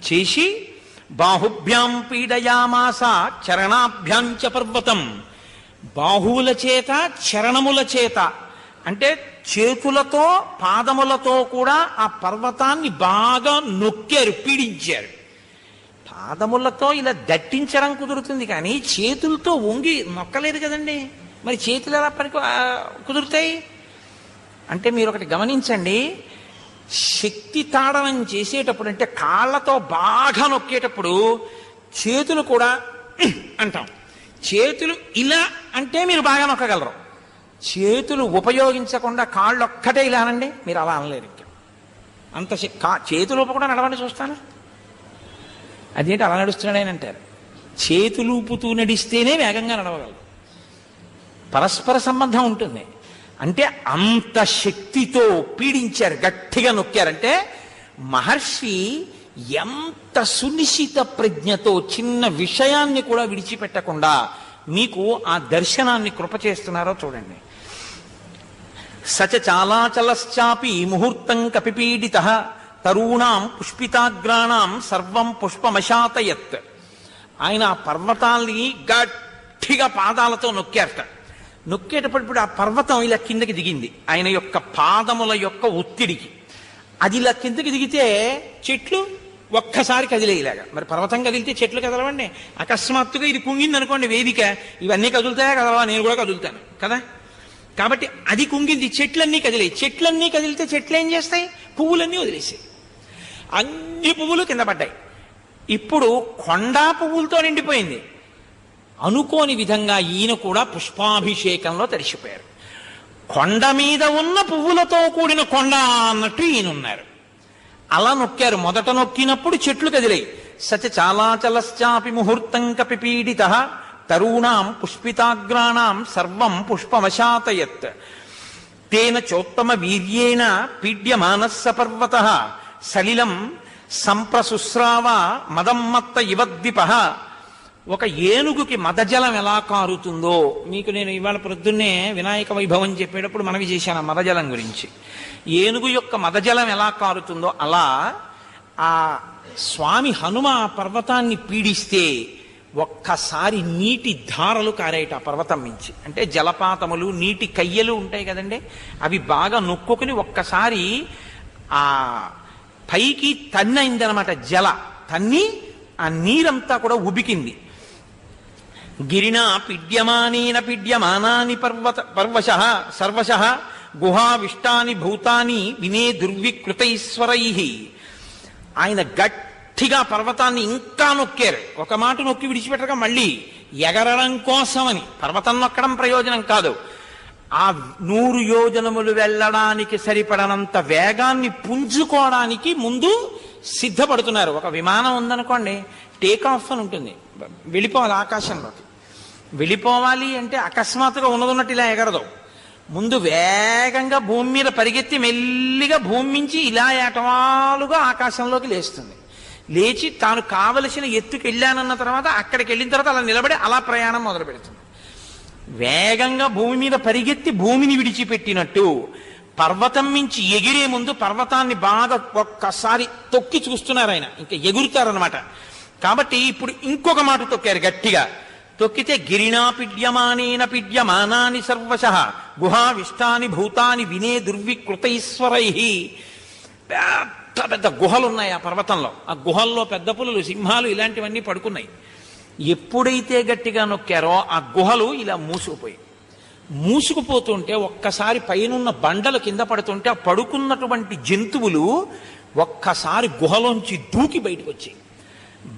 చేసి బాహుభ్యాం పీడయామాస చరణాభ్యాంచ పర్వతం, బాహువుల చేత చరణముల చేత అంటే చేతులతో పాదములతో కూడా ఆ పర్వతాన్ని బాగా నొక్కారు, పీడించారు. పాదములతో ఇలా దట్టించడం కుదురుతుంది కానీ చేతులతో వంగి నొక్కలేదు కదండి. మరి చేతులు ఎలా కుదురుతాయి అంటే మీరు ఒకటి గమనించండి. శక్తి తాడనం చేసేటప్పుడు అంటే కాళ్ళతో బాగా నొక్కేటప్పుడు చేతులు కూడా అంటాం. చేతులు ఇలా అంటే మీరు బాగా నొక్కగలరు. చేతులు ఉపయోగించకుండా కాళ్ళు ఒక్కటే ఇలా అనండి, మీరు అలా అనలేరు. ఇంకా అంత చేతులు ఊపకుండా నడవండి చూస్తాను. అదేంటి అలా నడుస్తున్నాడని అంటారు. చేతులు ఊపుతూ నడిస్తేనే వేగంగా నడవగలరు. పరస్పర సంబంధం ఉంటుంది. అంటే అంత శక్తితో పీడించారు, గట్టిగా నొక్కారంటే మహర్షి ఎంత సునిశ్చిత ప్రజ్ఞతో చిన్న విషయాన్ని కూడా విడిచిపెట్టకుండా మీకు ఆ దర్శనాన్ని కృప చేస్తున్నారో చూడండి. సచ చాలాచలశ్చాపి ముహూర్తం కపిపీడిత తరూణాం పుష్పితాగ్రాణాం సర్వం పుష్పమశాతయత్. ఆయన ఆ పర్వతాల్ని గట్టిగా పాదాలతో నొక్కారట. నొక్కేటప్పుడు ఇప్పుడు ఆ పర్వతం ఇలా కిందకి దిగింది ఆయన యొక్క పాదముల యొక్క ఒత్తిడికి. అది ఇలా కిందకి దిగితే చెట్లు ఒక్కసారి కదిలేలాగా. మరి పర్వతం కదిలితే చెట్లు కదలవండి. అకస్మాత్తుగా ఇది కుంగింది అనుకోండి వేదిక, ఇవన్నీ కదులుతాయా కదలవా? నేను కూడా కదులుతాను కదా. కాబట్టి అది కుంగింది, చెట్లన్నీ కదిలాయి. చెట్లన్నీ కదిలితే చెట్లు ఏం చేస్తాయి? పువ్వులన్నీ వదిలేసాయి. అన్ని పువ్వులు కింద పడ్డాయి. ఇప్పుడు కొండ పువ్వులతో నిండిపోయింది. అనుకోని విధంగా ఈయన కూడా పుష్పాభిషేకంలో తడిసిపోయారు. కొండ మీద ఉన్న పువ్వులతో కూడిన కొండ అన్నట్టు ఈయనున్నారు. అలా నొక్కారు. మొదట నొక్కినప్పుడు చెట్లు కదిలాయి. సచ చాలాచలశ్చాపి ముహూర్తం కపిపీడిత తరూణాం పుష్పితాగ్రాణాం సర్వం పుష్పవశాతయత్ తేన చోత్తమ వీర్యేణ పీడ్యమానస్స పర్వతః సలిలం సంప్రశుస్రావ మదం మత్త ఇవద్విప. ఒక ఏనుగుకి మదజలం ఎలా కారుతుందో, మీకు నేను ఇవాళ ప్రొద్దున్నే వినాయక వైభవం చెప్పేటప్పుడు మనవి చేశాను మదజలం గురించి. ఏనుగు యొక్క మదజలం ఎలా కారుతుందో అలా ఆ స్వామి హనుమ పర్వతాన్ని పీడిస్తే ఒక్కసారి నీటి ధారలు కారాయట ఆ పర్వతం నుంచి. అంటే జలపాతములు, నీటి కయ్యలు ఉంటాయి కదండి, అవి బాగా నొక్కుని ఒక్కసారి ఆ పైకి తన్నైందనమాట. తన్ని ఆ నీరంతా కూడా ఉబికింది. గిరినా పిడ్యమానేన పిడ్యమానాని పర్వశః సర్వశః గుహావిష్టాని భూతాని వినే దుర్వికృతైశ్వరై. ఆయన గట్టిగా పర్వతాన్ని ఇంకా నొక్కారు. ఒక మాట నొక్కి విడిచిపెట్టగా మళ్ళీ ఎగరడం కోసమని. పర్వతం నొక్కడం ప్రయోజనం కాదు, ఆ 100 యోజనములు వెళ్ళడానికి సరిపడనంత వేగాన్ని పుంజుకోవడానికి ముందు సిద్ధపడుతున్నారు. ఒక విమానం ఉందనుకోండి, టేకాఫ్ అని ఉంటుంది, వెళ్ళిపోవాలి ఆకాశంలోకి. వెళ్ళిపోవాలి అంటే అకస్మాత్తుగా ఉన్నదన్నట్టు ఇలా ఎగరదు. ముందు వేగంగా భూమి మీద పరిగెత్తి మెల్లిగా భూమి నుంచి ఇలా ఏటవాలుగా ఆకాశంలోకి లేస్తుంది. లేచి తాను కావలసిన ఎత్తుకు వెళ్ళానన్న తర్వాత అక్కడికి వెళ్ళిన తర్వాత అలా నిలబడి అలా ప్రయాణం మొదలు పెడుతుంది. వేగంగా భూమి మీద పరిగెత్తి భూమిని విడిచిపెట్టినట్టు పర్వతం నుంచి ఎగిరే ముందు పర్వతాన్ని బాగా ఒక్కసారి తొక్కి చూస్తున్నారు ఆయన, ఇంకా ఎగురుతారనమాట. కాబట్టి ఇప్పుడు ఇంకొక మాట తొక్కారు గట్టిగా. తొక్కితే గిరినా పిడ్యమానేన పిడ్యమానాని సర్వశః గుహావిష్టాని భూతాని వినే దుర్వికృతైశ్వరై. పెద్ద పెద్ద గుహలు ఉన్నాయి ఆ పర్వతంలో. ఆ గుహల్లో పెద్ద పులులు, సింహాలు ఇలాంటివన్నీ పడుకున్నాయి. ఎప్పుడైతే గట్టిగా నొక్కారో ఆ గుహలు ఇలా మూసుకుపోతుంటే ఒక్కసారి పైనున్న బండలు కింద పడుతుంటే ఆ పడుకున్నటువంటి జంతువులు ఒక్కసారి గుహలోంచి దూకి బయటకు వచ్చాయి.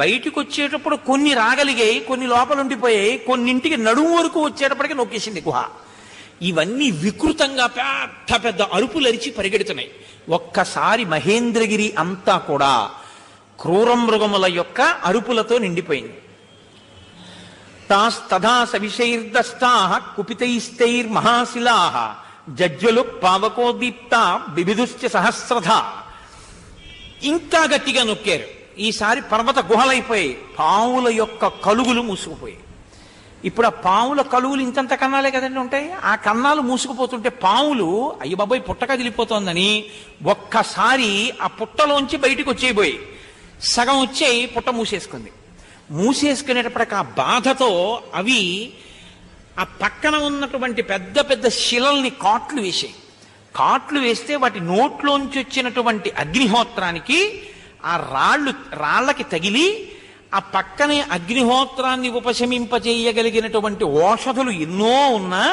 బయటకు వచ్చేటప్పుడు కొన్ని రాగలిగాయి, కొన్ని లోపల ఉండిపోయాయి, కొన్నింటికి నడుము వరకు వచ్చేటప్పటికి నొక్కేసింది గుహ. ఇవన్నీ వికృతంగా పెద్ద పెద్ద అరుపులు అరిచి పరిగెడుతున్నాయి. ఒక్కసారి మహేంద్రగిరి అంతా కూడా క్రూరమృగముల యొక్క అరుపులతో నిండిపోయింది. తాస్తథా సవిషైర్దష్టాః కుపితైస్తైర్మహాశిలాః జజ్వలు పావకోదీప్త బిబిదుశ్చ సహస్రధా. ఇంకా గట్టిగా నొక్కారు. ఈసారి పర్వత గుహలైపోయాయి. పావుల యొక్క కలుగులు మూసుకుపోయాయి. ఇప్పుడు ఆ పావుల కలుగులు ఇంతంత కన్నాలే కదండి ఉంటాయి. ఆ కన్నాలు మూసుకుపోతుంటే పావులు అయ్య బాబోయ్ పుట్ట కదిలిపోతోందని ఒక్కసారి ఆ పుట్టలోంచి బయటికి వచ్చేయబోయి సగం వచ్చేయి, పుట్ట మూసేసుకుంది. మూసేసుకునేటప్పటికి ఆ బాధతో అవి ఆ పక్కన ఉన్నటువంటి పెద్ద పెద్ద శిలల్ని కాట్లు వేసాయి. కాట్లు వేస్తే వాటి నోట్లోంచి వచ్చినటువంటి అగ్నిహోత్రానికి ఆ రాళ్ళకి తగిలి ఆ పక్కనే అగ్నిహోత్రాన్ని ఉపశమింపజేయగలిగినటువంటి ఓషధులు ఎన్నో ఉన్నా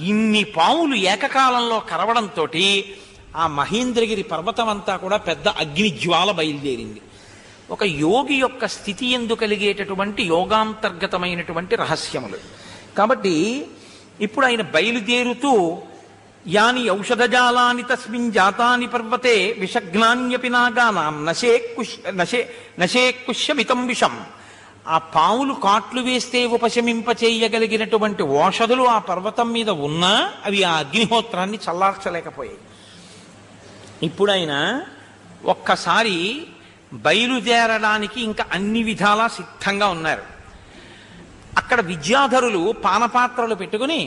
ఇన్ని పాములు ఏకకాలంలో కరవడంతో ఆ మహేంద్రగిరి పర్వతం అంతా కూడా పెద్ద అగ్ని జ్వాల బయలుదేరింది. ఒక యోగి యొక్క స్థితి ఎందు కలిగేటటువంటి యోగాంతర్గతమైనటువంటి రహస్యములు. కాబట్టి ఇప్పుడు ఆయన బయలుదేరుతూ యాని ఔషధజాలాని తస్మిన్ జాతాని పర్వతే విషగ్నాన్యపి నాగానాం నశేకుష్యమితం విషం. ఆ పాములు కాట్లు వేస్తే ఉపశమింపచేయగలిగినటువంటి ఓషధులు ఆ పర్వతం మీద ఉన్నా అవి ఆ అగ్నిహోత్రాన్ని చల్లార్చలేకపోయాయి. ఇప్పుడైనా ఒక్కసారి బయలుదేరడానికి ఇంకా అన్ని విధాలా సిద్ధంగా ఉన్నారు. అక్కడ విద్యాధరులు పానపాత్రలు పెట్టుకుని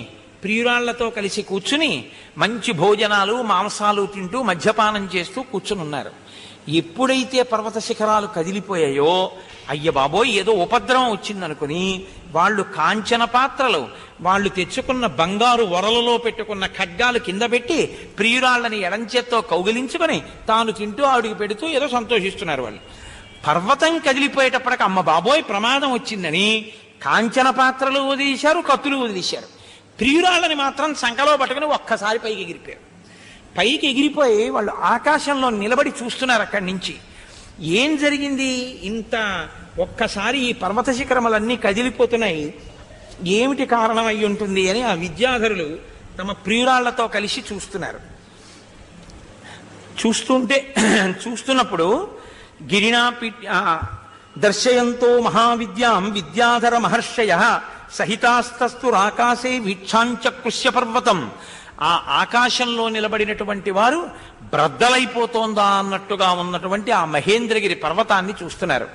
ప్రియురాళ్లతో కలిసి కూర్చుని మంచి భోజనాలు మాంసాలు తింటూ మద్యపానం చేస్తూ కూర్చుని ఉన్నారు. ఎప్పుడైతే పర్వత శిఖరాలు కదిలిపోయాయో అయ్య బాబోయ్ ఏదో ఉపద్రవం వచ్చిందనుకుని వాళ్ళు కాంచన పాత్రలు, వాళ్ళు తెచ్చుకున్న బంగారు వరలలో పెట్టుకున్న ఖడ్గాలు కింద పెట్టి ప్రియురాళ్ళని ఎడంచేత్తో కౌగిలించుకొని తాను తింటూ ఆవిడికి పెడుతూ ఏదో సంతోషిస్తున్నారు. వాళ్ళు పర్వతం కదిలిపోయేటప్పటికి అమ్మ బాబోయ్ ప్రమాదం వచ్చిందని కాంచన పాత్రలు వదిలేశారు, కత్తులు వదిలేశారు. ప్రియురాళ్ళని మాత్రం సంకలో పట్టుకుని ఒక్కసారి పైకి ఎగిరిపోయారు. పైకి ఎగిరిపోయి వాళ్ళు ఆకాశంలో నిలబడి చూస్తున్నారు అక్కడి నుంచి. ఏం జరిగింది? ఇంత ఒక్కసారి ఈ పర్వత శిఖరములన్నీ కదిలిపోతున్నాయి, ఏమిటి కారణం అయి ఉంటుంది అని ఆ విద్యాధరులు తమ ప్రియురాళ్లతో కలిసి చూస్తున్నారు. చూస్తున్నప్పుడు గిరినా దర్శయంతో మహావిద్యాం విద్యాధర మహర్షయ సహితాస్తస్తు ఆకాశే వీక్షాంచకృష్య పర్వతం. ఆ ఆకాశంలో నిలబడినటువంటి వారు బ్రద్దలైపోతోందా అన్నట్టుగా ఉన్నటువంటి ఆ మహేంద్రగిరి పర్వతాన్ని చూస్తున్నారు.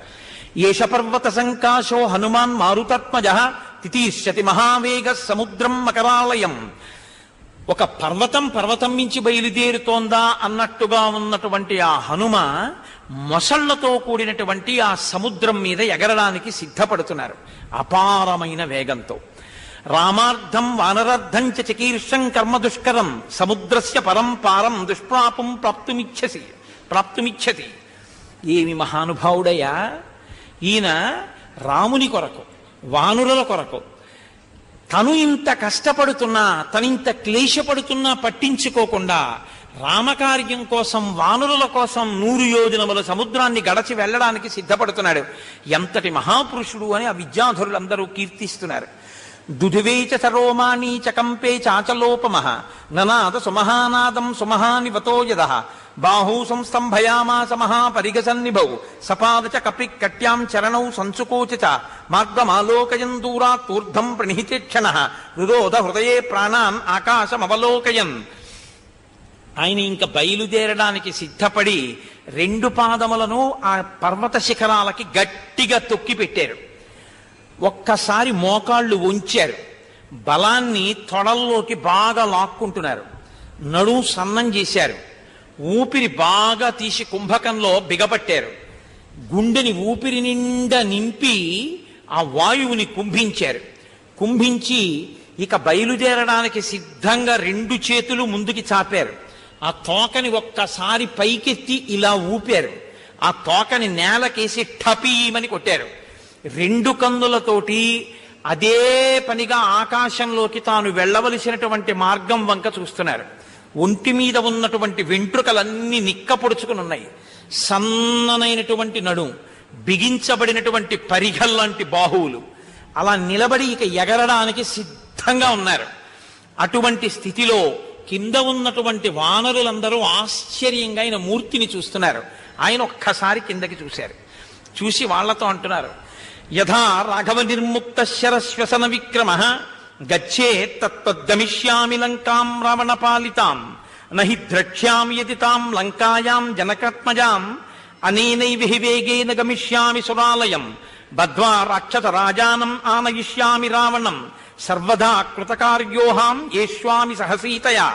ఏష పర్వత సంకాశో హనుమాన్ మారుతాత్మజ తితీష్యతి మహావేగ సముద్రం మకరాలయం. ఒక పర్వతం మించి బయలుదేరుతోందా అన్నట్టుగా ఉన్నటువంటి ఆ హనుమ మొసళ్లతో కూడినటువంటి ఆ సముద్రం మీద ఎగరడానికి సిద్ధపడుతున్నారు అపారమైన వేగంతో. రామార్థం వానరార్థం చ చకీర్షం కర్మ దుష్కరం సముద్రస్య పరం పారం దుష్ప్రాపం ప్రాప్తుమిచ్చతి. ఏమి మహానుభావుడయ్యా ఈయన! రాముని కొరకు, వానురుల కొరకు తను ఇంత కష్టపడుతున్నా, తనింత క్లేశపడుతున్నా పట్టించుకోకుండా రామకార్యం కోసం, వానురుల కోసం 100 యోజనముల సముద్రాన్ని గడచి వెళ్ళడానికి సిద్ధపడుతున్నాడు. ఎంతటి మహాపురుషుడు అని ఆ విద్యాధరులందరూ కీర్తిస్తున్నారు. దుధివేచ సరోమాణీ చకంపే చాచలోపమః ననాద సుమహానాదం సుమహానివతో యదః బాహూ సంస్తంభయామాస మహాపరిగసన్నిభౌ సపాద చ కపికట్యాం చరణౌ సంచుకోచ చ మార్గమాలోకయన్ దూరాత్ ఊర్ధ్వం ప్రణిహితే క్షణః రురోధ హృదయే ప్రాణాన్ ఆకాశమవలోకయన్. ఆయన ఇంక బయలుదేరడానికి సిద్ధపడి 2 పాదములను ఆ పర్వత శిఖరాలకి గట్టిగా తొక్కి పెట్టారు. ఒక్కసారి మోకాళ్ళు వంచారు, బలాన్ని తొడల్లోకి బాగా లాక్కుంటున్నారు, నడుం సన్నం చేశారు, ఊపిరి బాగా తీసి కుంభకంలో బిగపట్టారు, గుండెని ఊపిరి నిండా నింపి ఆ వాయువుని కుంభించారు. కుంభించి ఇక బయలుదేరడానికి సిద్ధంగా 2 చేతులు ముందుకి చాపారు. ఆ తోకని ఒక్కసారి పైకెత్తి ఇలా ఊపారు. ఆ తోకని నేలకేసి ఠపీమని కొట్టారు. 2 కన్నులతోటి అదే పనిగా ఆకాశంలోకి తాను వెళ్ళవలసినటువంటి మార్గం వంక చూస్తున్నారు. ఒంటి మీద ఉన్నటువంటి వెంట్రుకలన్నీ నిక్కపొడుచుకుని ఉన్నాయి. సన్ననైనటువంటి నడుం, బిగించబడినటువంటి పరిఘల్లాంటి బాహువులు. అలా నిలబడి ఇక ఎగరడానికి సిద్ధంగా ఉన్నారు. అటువంటి స్థితిలో కింద ఉన్నటువంటి వానరులందరూ ఆశ్చర్యంగా ఆయన మూర్తిని చూస్తున్నారు. ఆయన ఒక్కసారి కిందకి చూశారు. చూసి వాళ్లతో అంటున్నారు, యథా రాఘవ నిర్ముక్త శరశ్వసన విక్రమ గచ్చే తత్వద్గమిష్యామి లంకాం రావణ పాలితాం నహి ద్రక్ష్యామి యది తాం లంకాయాం జనకాత్మజాం అనేనైవ హి వేగేన గమిష్యామి సురాలయం బద్ధ్వా రాక్షస రాజానం ఆనయిష్యామి రావణం సర్వదా కృతకార్యోహాం ఏష్వామి సహసీతయా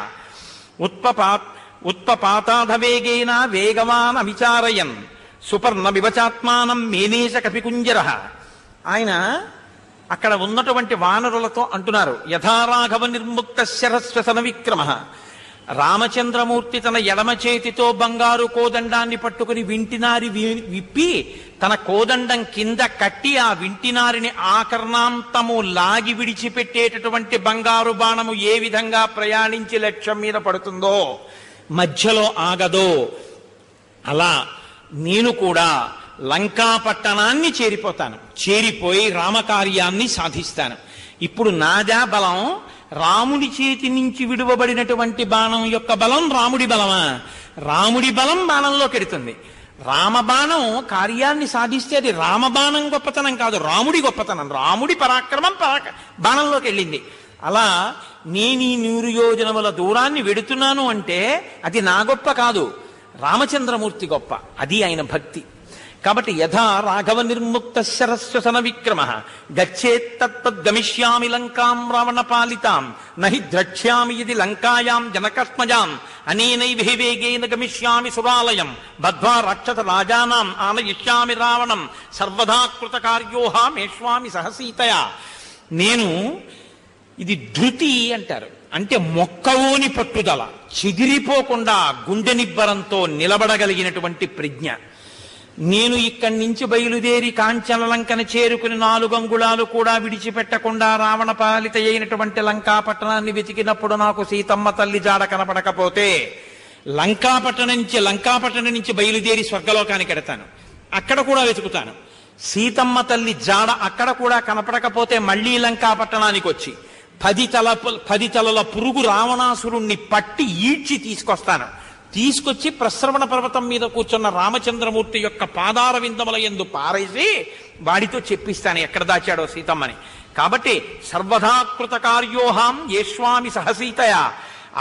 ఉత్పపాతాధవేగేన వేగవాన్ అవిచారయన్ సుపర్ణ వివచాత్మానం మేనేశ కపికుంజర. ఆయన అక్కడ ఉన్నటువంటి వానరులతో అంటున్నారు, యథారాఘవ నిర్ముక్త శరస్వసన విక్రమ. రామచంద్రమూర్తి తన ఎడమ చేతితో బంగారు కోదండాన్ని పట్టుకుని వింటినారి విప్పి తన కోదండం కింద కట్టి ఆ వింటినారిని ఆకర్ణాంతము లాగి విడిచిపెట్టేటటువంటి బంగారు బాణము ఏ విధంగా ప్రయాణించి లక్ష్యం మీద పడుతుందో, మధ్యలో ఆగదో, అలా నేను కూడా లంకా పట్టణాన్ని చేరిపోయి రామకార్యాన్ని సాధిస్తాను. ఇప్పుడు నాదా బలం? రాముడి చేతి నుంచి విడువబడినటువంటి బాణం యొక్క బలం రాముడి బలమా? రాముడి బలం బాణంలోకి ఎడుతుంది. రామబాణం కార్యాన్ని సాధిస్తే అది రామబాణం గొప్పతనం కాదు, రాముడి గొప్పతనం. రాముడి పరాక్రమం బాణంలోకి వెళ్ళింది. అలా నేను ఈ 100 యోజనముల దూరాన్ని వెడుతున్నాను అంటే అది నా గొప్ప కాదు, రామచంద్రమూర్తి గొప్ప. అది ఆయన భక్తి. కాబట్టి యథా రాఘవ నిర్ముక్త శరస్వసన విక్రమ గచ్చేత్తద్గమిష్యామి లంకాం రావణ పాలితాం నహి ద్రక్ష్యామి యది లంకాయాం జనకాత్మజాం అనేనైవ హి వేగేన గమిష్యామి సురాలయం బద్ధ్వా రాక్షస రాజానాం ఆనయిష్యామి రావణం సర్వదా కృతకార్యోహాం ఏష్వామి సహసీతయా. నేను ఇది ధృతి అంటారు, అంటే మొక్కవోని పట్టుదల, చెదిరిపోకుండా గుండె నిబ్బరంతో నిలబడగలిగినటువంటి ప్రజ్ఞ. నేను ఇక్కడి నుంచి బయలుదేరి కాంచనలంకను చేరుకుని 4 అంగుళాలు కూడా విడిచిపెట్టకుండా రావణ పాలిత అయినటువంటి లంకాపట్టణాన్ని వెతికినప్పుడు నాకు సీతమ్మ తల్లి జాడ కనపడకపోతే లంకాపట్టణం నుంచి బయలుదేరి స్వర్గలోకానికి ఎడతాను, అక్కడ కూడా వెతుకుతాను. సీతమ్మ తల్లి జాడ అక్కడ కూడా కనపడకపోతే మళ్లీ లంకాపట్టణానికి వచ్చి 10 తలల పురుగు రావణాసురుణ్ణి పట్టి ఈడ్చి తీసుకొచ్చి ప్రశ్రవణ పర్వతం మీద కూర్చున్న రామచంద్రమూర్తి యొక్క పాదార విందముల యందు పారేసి వాడితో చెప్పిస్తాను ఎక్కడ దాచాడో సీతమ్మని. కాబట్టి సర్వధాకృత కార్యోహాం ఏష్వామి సహసీతయ,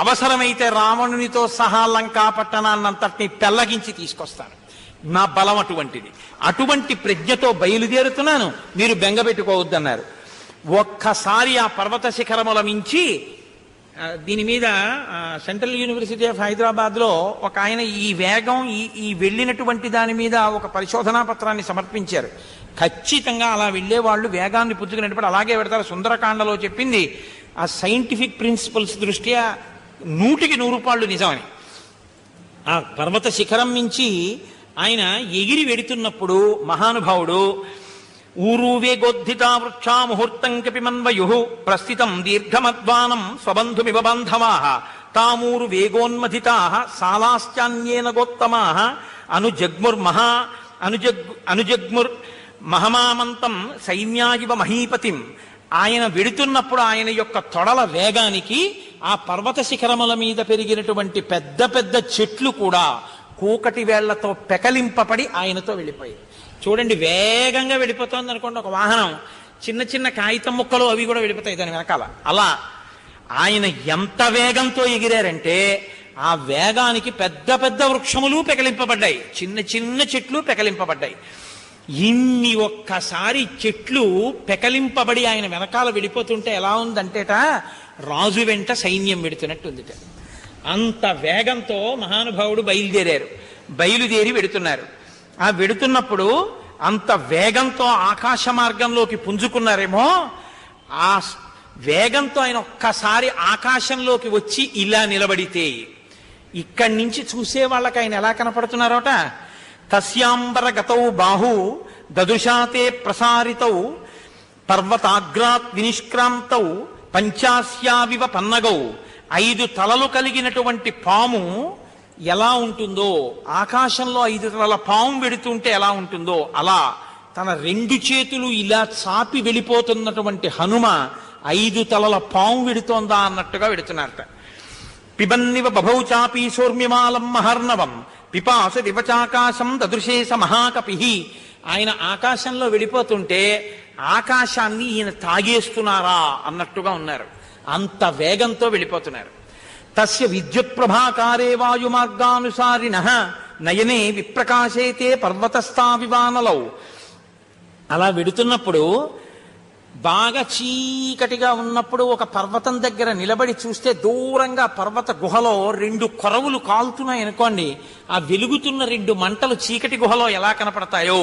అవసరమైతే రావణునితో సహా లంకాపట్టణాన్నంతటినీ పెళ్లగించి తీసుకొస్తాను. నా బలం అటువంటిది. అటువంటి ప్రజ్ఞతో బయలుదేరుతున్నాను, మీరు బెంగపెట్టుకోవద్దన్నారు. ఒక్కసారి ఆ పర్వత శిఖరముల మించి దీని మీద సెంట్రల్ యూనివర్సిటీ ఆఫ్ హైదరాబాద్లో ఒక ఆయన ఈ వేగం ఈ వెళ్ళినటువంటి దాని మీద ఒక పరిశోధనా పత్రాన్ని సమర్పించారు. ఖచ్చితంగా అలా వెళ్ళే వాళ్ళు వేగాన్ని పుచ్చుకునేటప్పుడు అలాగే పెడతారు. సుందరకాండలో చెప్పింది ఆ సైంటిఫిక్ ప్రిన్సిపల్స్ దృష్ట్యా 100కి 100 నిజమని. ఆ పర్వత శిఖరం నుంచి ఆయన ఎగిరి వెడుతున్నప్పుడు మహానుభావుడు ఊరు వేగోద్ధితా వృక్షా ముహూర్తం కపిమన్వయు ప్రస్థితం దీర్ఘమద్వానం స్వబంధుమివ బాంధవాః తామూరు వేగోన్మధితా సాలాశ్చాన్యేన గోత్తమాః అనుజగ్ముర్ మహమామంతం సైన్యాయివ మహీపతిం. ఆయన వెడుతున్నప్పుడు ఆయన యొక్క తొడల వేగానికి ఆ పర్వత శిఖరముల మీద పెరిగినటువంటి పెద్ద పెద్ద చెట్లు కూడా కూకటి వేళ్లతో పెకలింపబడి ఆయనతో వెళ్ళిపోయాయి. చూడండి, వేగంగా వెళ్ళిపోతుంది అనుకోండి ఒక వాహనం, చిన్న చిన్న కాగితం ముక్కలు అవి కూడా వెళ్ళిపోతాయి దాని వెనకాల. అలా ఆయన ఎంత వేగంతో ఎగిరారంటే ఆ వేగానికి పెద్ద పెద్ద వృక్షములు పెకలింపబడ్డాయి, చిన్న చిన్న చెట్లు పెకలింపబడ్డాయి. ఇన్ని ఒక్కసారి చెట్లు పెకలింపబడి ఆయన వెనకాల వెళ్ళిపోతుంటే ఎలా ఉందంటేట రాజు వెంట సైన్యం వెడుతున్నట్టుందిట. అంత వేగంతో మహానుభావుడు బయలుదేరి వెడుతున్నారు. ఆ వెడుతున్నప్పుడు అంత వేగంతో ఆకాశ మార్గంలోకి పుంజుకున్నారేమో, ఆ వేగంతో ఆయన ఒక్కసారి ఆకాశంలోకి వచ్చి ఇలా నిలబడితే ఇక్కడి నుంచి చూసే వాళ్ళకి ఆయన ఎలా కనపడుతున్నారోట. తస్యాంబర గతౌ బాహు దదుషాతే ప్రసారితౌ పర్వతాగ్రాత్ వినిష్క్రాంతౌ పంచాస్యావివ పన్నగౌ. 5 తలలు కలిగినటువంటి పాము ఎలా ఉంటుందో, ఆకాశంలో 5 తలల పాము వెడుతుంటే ఎలా ఉంటుందో అలా తన 2 చేతులు ఇలా చాపి వెళ్ళిపోతున్నటువంటి హనుమ 5 తలల పాము వెడుతోందా అన్నట్టుగా వెడుతున్నారట. పిబన్నివ బభౌ చాపి సౌర్మ్యమాలం మహర్ణవం పిపాస దివచాకాశం దదృశేష మహాకపి. ఆయన ఆకాశంలో వెళ్ళిపోతుంటే ఆకాశాన్ని ఈయన తాగేస్తున్నారా అన్నట్టుగా ఉన్నారు, అంత వేగంతో వెళ్ళిపోతున్నారు. తస్య విద్యుత్ ప్రభాకారే వాయుమార్గానుసారిణః నయనే విప్రకాశేతే పర్వతస్థావివానలౌ. అలా వెడుతున్నప్పుడు బాగా చీకటిగా ఉన్నప్పుడు ఒక పర్వతం దగ్గర నిలబడి చూస్తే దూరంగా పర్వత గుహలో 2 కొరవులు కాలుతున్నాయి అనుకోండి. ఆ వెలుగుతున్న 2 మంటలు చీకటి గుహలో ఎలా కనపడతాయో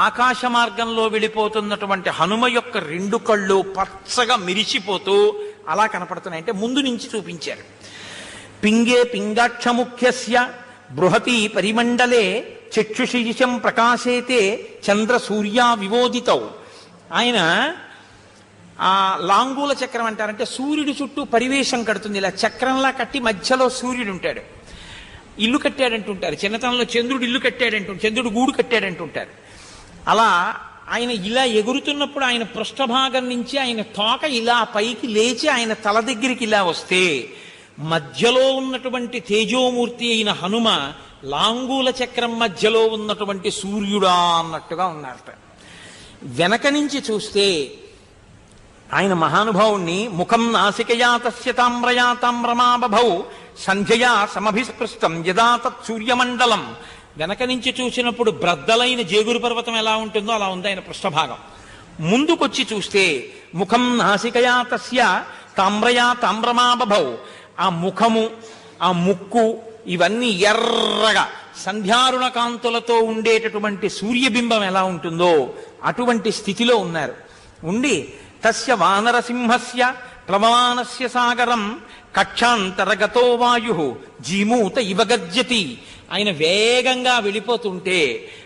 ఆకాశ మార్గంలో వెళ్ళిపోతున్నటువంటి హనుమ యొక్క 2 కళ్ళు పచ్చగా మిరిచిపోతూ అలా కనపడుతున్నాయి. అంటే ముందు నుంచి చూపించారు. పింగే పింగాక్షముఖ్యస్య బృహతి పరిమండలే చక్షుషీశం ప్రకాశేతే చంద్ర సూర్యా వివోదితౌ. ఆయన ఆ లాంగూల చక్రం అంటారంటే సూర్యుడి చుట్టూ పరివేశం కడుతుంది, ఇలా చక్రంలా కట్టి మధ్యలో సూర్యుడు ఉంటాడు. ఇల్లు కట్టాడంటుంటారు చిన్నతనంలో, చంద్రుడు ఇల్లు కట్టాడంటుంటారు, చంద్రుడు గూడు కట్టాడంటుంటారు. అలా ఆయన ఇలా ఎగురుతున్నప్పుడు ఆయన పృష్ఠభాగం నుంచి ఆయన తోక ఇలా పైకి లేచి ఆయన తల దగ్గరికి ఇలా వస్తే మధ్యలో ఉన్నటువంటి తేజోమూర్తి అయిన హనుమ లాంగూల చక్రం మధ్యలో ఉన్నటువంటి సూర్యుడా అన్నట్టుగా ఉన్నారట. వెనక నుంచి చూస్తే ఆయన మహానుభావుణ్ణి ముఖం నాసికయా తస్య తామ్రయా తామ్రమాబభౌ సంధ్యయా సమభిస్పృష్టం యదా తత్ సూర్యమండలం. వెనక నుంచి చూసినప్పుడు బ్రద్దలైన జేగురు పర్వతం ఎలా ఉంటుందో అలా ఉంది ఆయన పృష్ఠభాగం. ముందుకొచ్చి చూస్తే ముఖం నాసికయా తస్య తామ్రయా తామ్రమాబభౌ. ఆ ముఖము, ఆ ముక్కు ఇవన్నీ ఎర్రగా సంధ్యారుణ కాంతులతో ఉండేటటువంటి సూర్యబింబం ఎలా ఉంటుందో అటువంటి స్థితిలో ఉన్నారు. ఉండి తస్య వానరసింహస్య ప్లవమానస్య సాగరం కక్షాంతరగతో వాయు జీమూత ఇవ గర్జతి. ఆయన వేగంగా వెళ్ళిపోతుంటే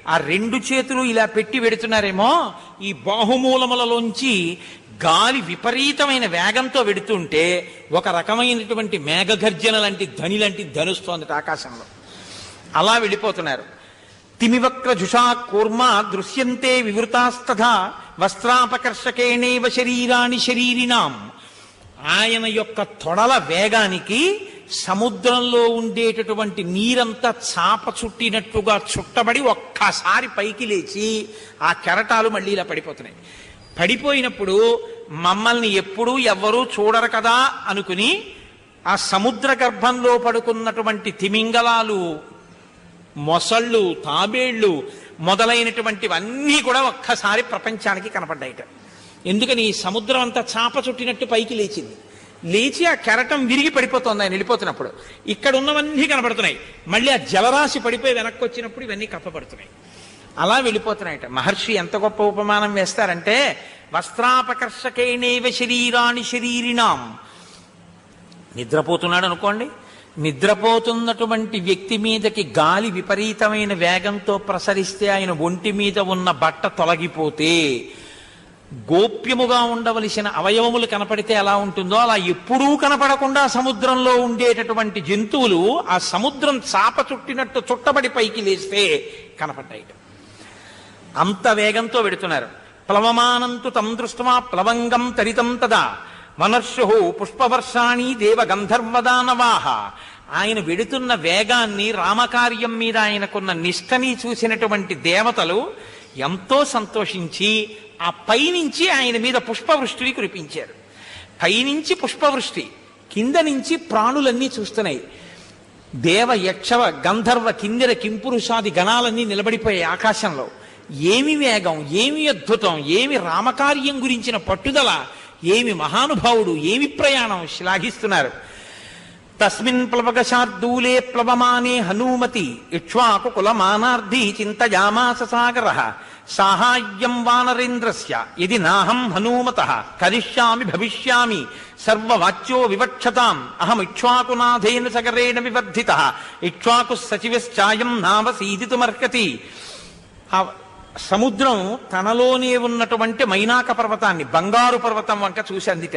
ఆ రెండు చేతులు ఇలా పెట్టి వెడుతున్నారేమో, ఈ బాహుమూలములలోంచి గాలి విపరీతమైన వేగంతో వెడుతుంటే ఒక రకమైనటువంటి మేఘగర్జన లాంటి ధ్వని లాంటి ధనుస్తోంది ఆకాశంలో. అలా వెళ్ళిపోతున్నారు. తిమివక్ర జుషా కూర్మ దృశ్యంతే వివృతాస్తథా వస్త్రాపకర్షకేణేవ శరీరాణి శరీరినాం. ఆయన యొక్క తొడల వేగానికి సముద్రంలో ఉండేటటువంటి నీరంతా చాప చుట్టినట్టుగా చుట్టబడి ఒక్కసారి పైకి లేచి ఆ కెరటాలు మళ్ళీ ఇలా పడిపోతున్నాయి. పడిపోయినప్పుడు మమ్మల్ని ఎప్పుడూ ఎవ్వరూ చూడరు కదా అనుకుని ఆ సముద్ర గర్భంలో పడుకున్నటువంటి తిమింగలాలు, మొసళ్ళు, తాబేళ్లు మొదలైనటువంటివన్నీ కూడా ఒక్కసారి ప్రపంచానికి కనపడ్డాయిట. ఎందుకని సముద్రం అంతా చాప చుట్టినట్టు పైకి లేచింది. లేచి ఆ కెరటం విరిగి పడిపోతుంది ఆయన వెళ్ళిపోతున్నప్పుడు. ఇక్కడ ఉన్నవన్నీ కనపడుతున్నాయి. మళ్ళీ ఆ జలరాశి పడిపోయి వెనక్కి వచ్చినప్పుడు ఇవన్నీ కప్పబడుతున్నాయి. అలా వెళ్ళిపోతున్నాయట. మహర్షి ఎంత గొప్ప ఉపమానం వేస్తారంటే, వస్త్రాపకర్షకేణేవ శరీరాణి శరీరినాం. నిద్రపోతున్నాడు అనుకోండి, నిద్రపోతున్నటువంటి వ్యక్తి మీదకి గాలి విపరీతమైన వేగంతో ప్రసరిస్తే ఆయన ఒంటి మీద ఉన్న బట్ట తొలగిపోతే గోప్యముగా ఉండవలసిన అవయవములు కనపడితే ఎలా ఉంటుందో అలా ఎప్పుడూ కనపడకుండా సముద్రంలో ఉండేటటువంటి జంతువులు ఆ సముద్రం చాప చుట్టినట్టు చుట్టబడి పైకి లేస్తే కనపడ్డాయి. అంత వేగంతో వెడుతున్నారు. ప్లవమానంతు తం దృష్ట్వా ప్లవంగం తరితం తదా మనర్షు పుష్పవర్షాణి దేవ గంధర్వదానవాహ. ఆయన వెడుతున్న వేగాన్ని, రామకార్యం మీద ఆయనకున్న నిష్టని చూసినటువంటి దేవతలు ఎంతో సంతోషించి ఆ పైనుంచి ఆయన మీద పుష్పవృష్టిని కురిపించారు. పైనుంచి పుష్పవృష్టి, కింద నుంచి ప్రాణులన్నీ చూస్తున్నాయి. దేవ, యక్షవ, గంధర్వ, కిందిర, కింపురుషాది గణాలన్నీ నిలబడిపోయాయి ఆకాశంలో. ఏమి వేగం, ఏమి అద్భుతం, ఏమి రామకార్యం గురించిన పట్టుదల, ఏమి మహానుభావుడు, ఏమి ప్రయాణం శ్లాఘిస్తున్నారు. తస్మిన్ ప్లవగశార్దూలే ప్లవమానే హనుమతి ఇక్ష్వాకు కులమానార్ధి చింతయామాస సాగరః సాహాయ్యం వానరేంద్రస్య యది నాహం హనుమతః కరిష్యామి భవిష్యామి సర్వవాచ్యో వివక్షతాం అహం ఇక్ష్వాకునాథేన సగరేణ వివర్ధితః ఇక్ష్వాకు సచివశ్చాయం నావసీదితుమర్హతి. ఆ సముద్రం తనలోనే ఉన్నటువంటి మైనాక పర్వతాన్ని, బంగారు పర్వతం వంక చూసి అందిట.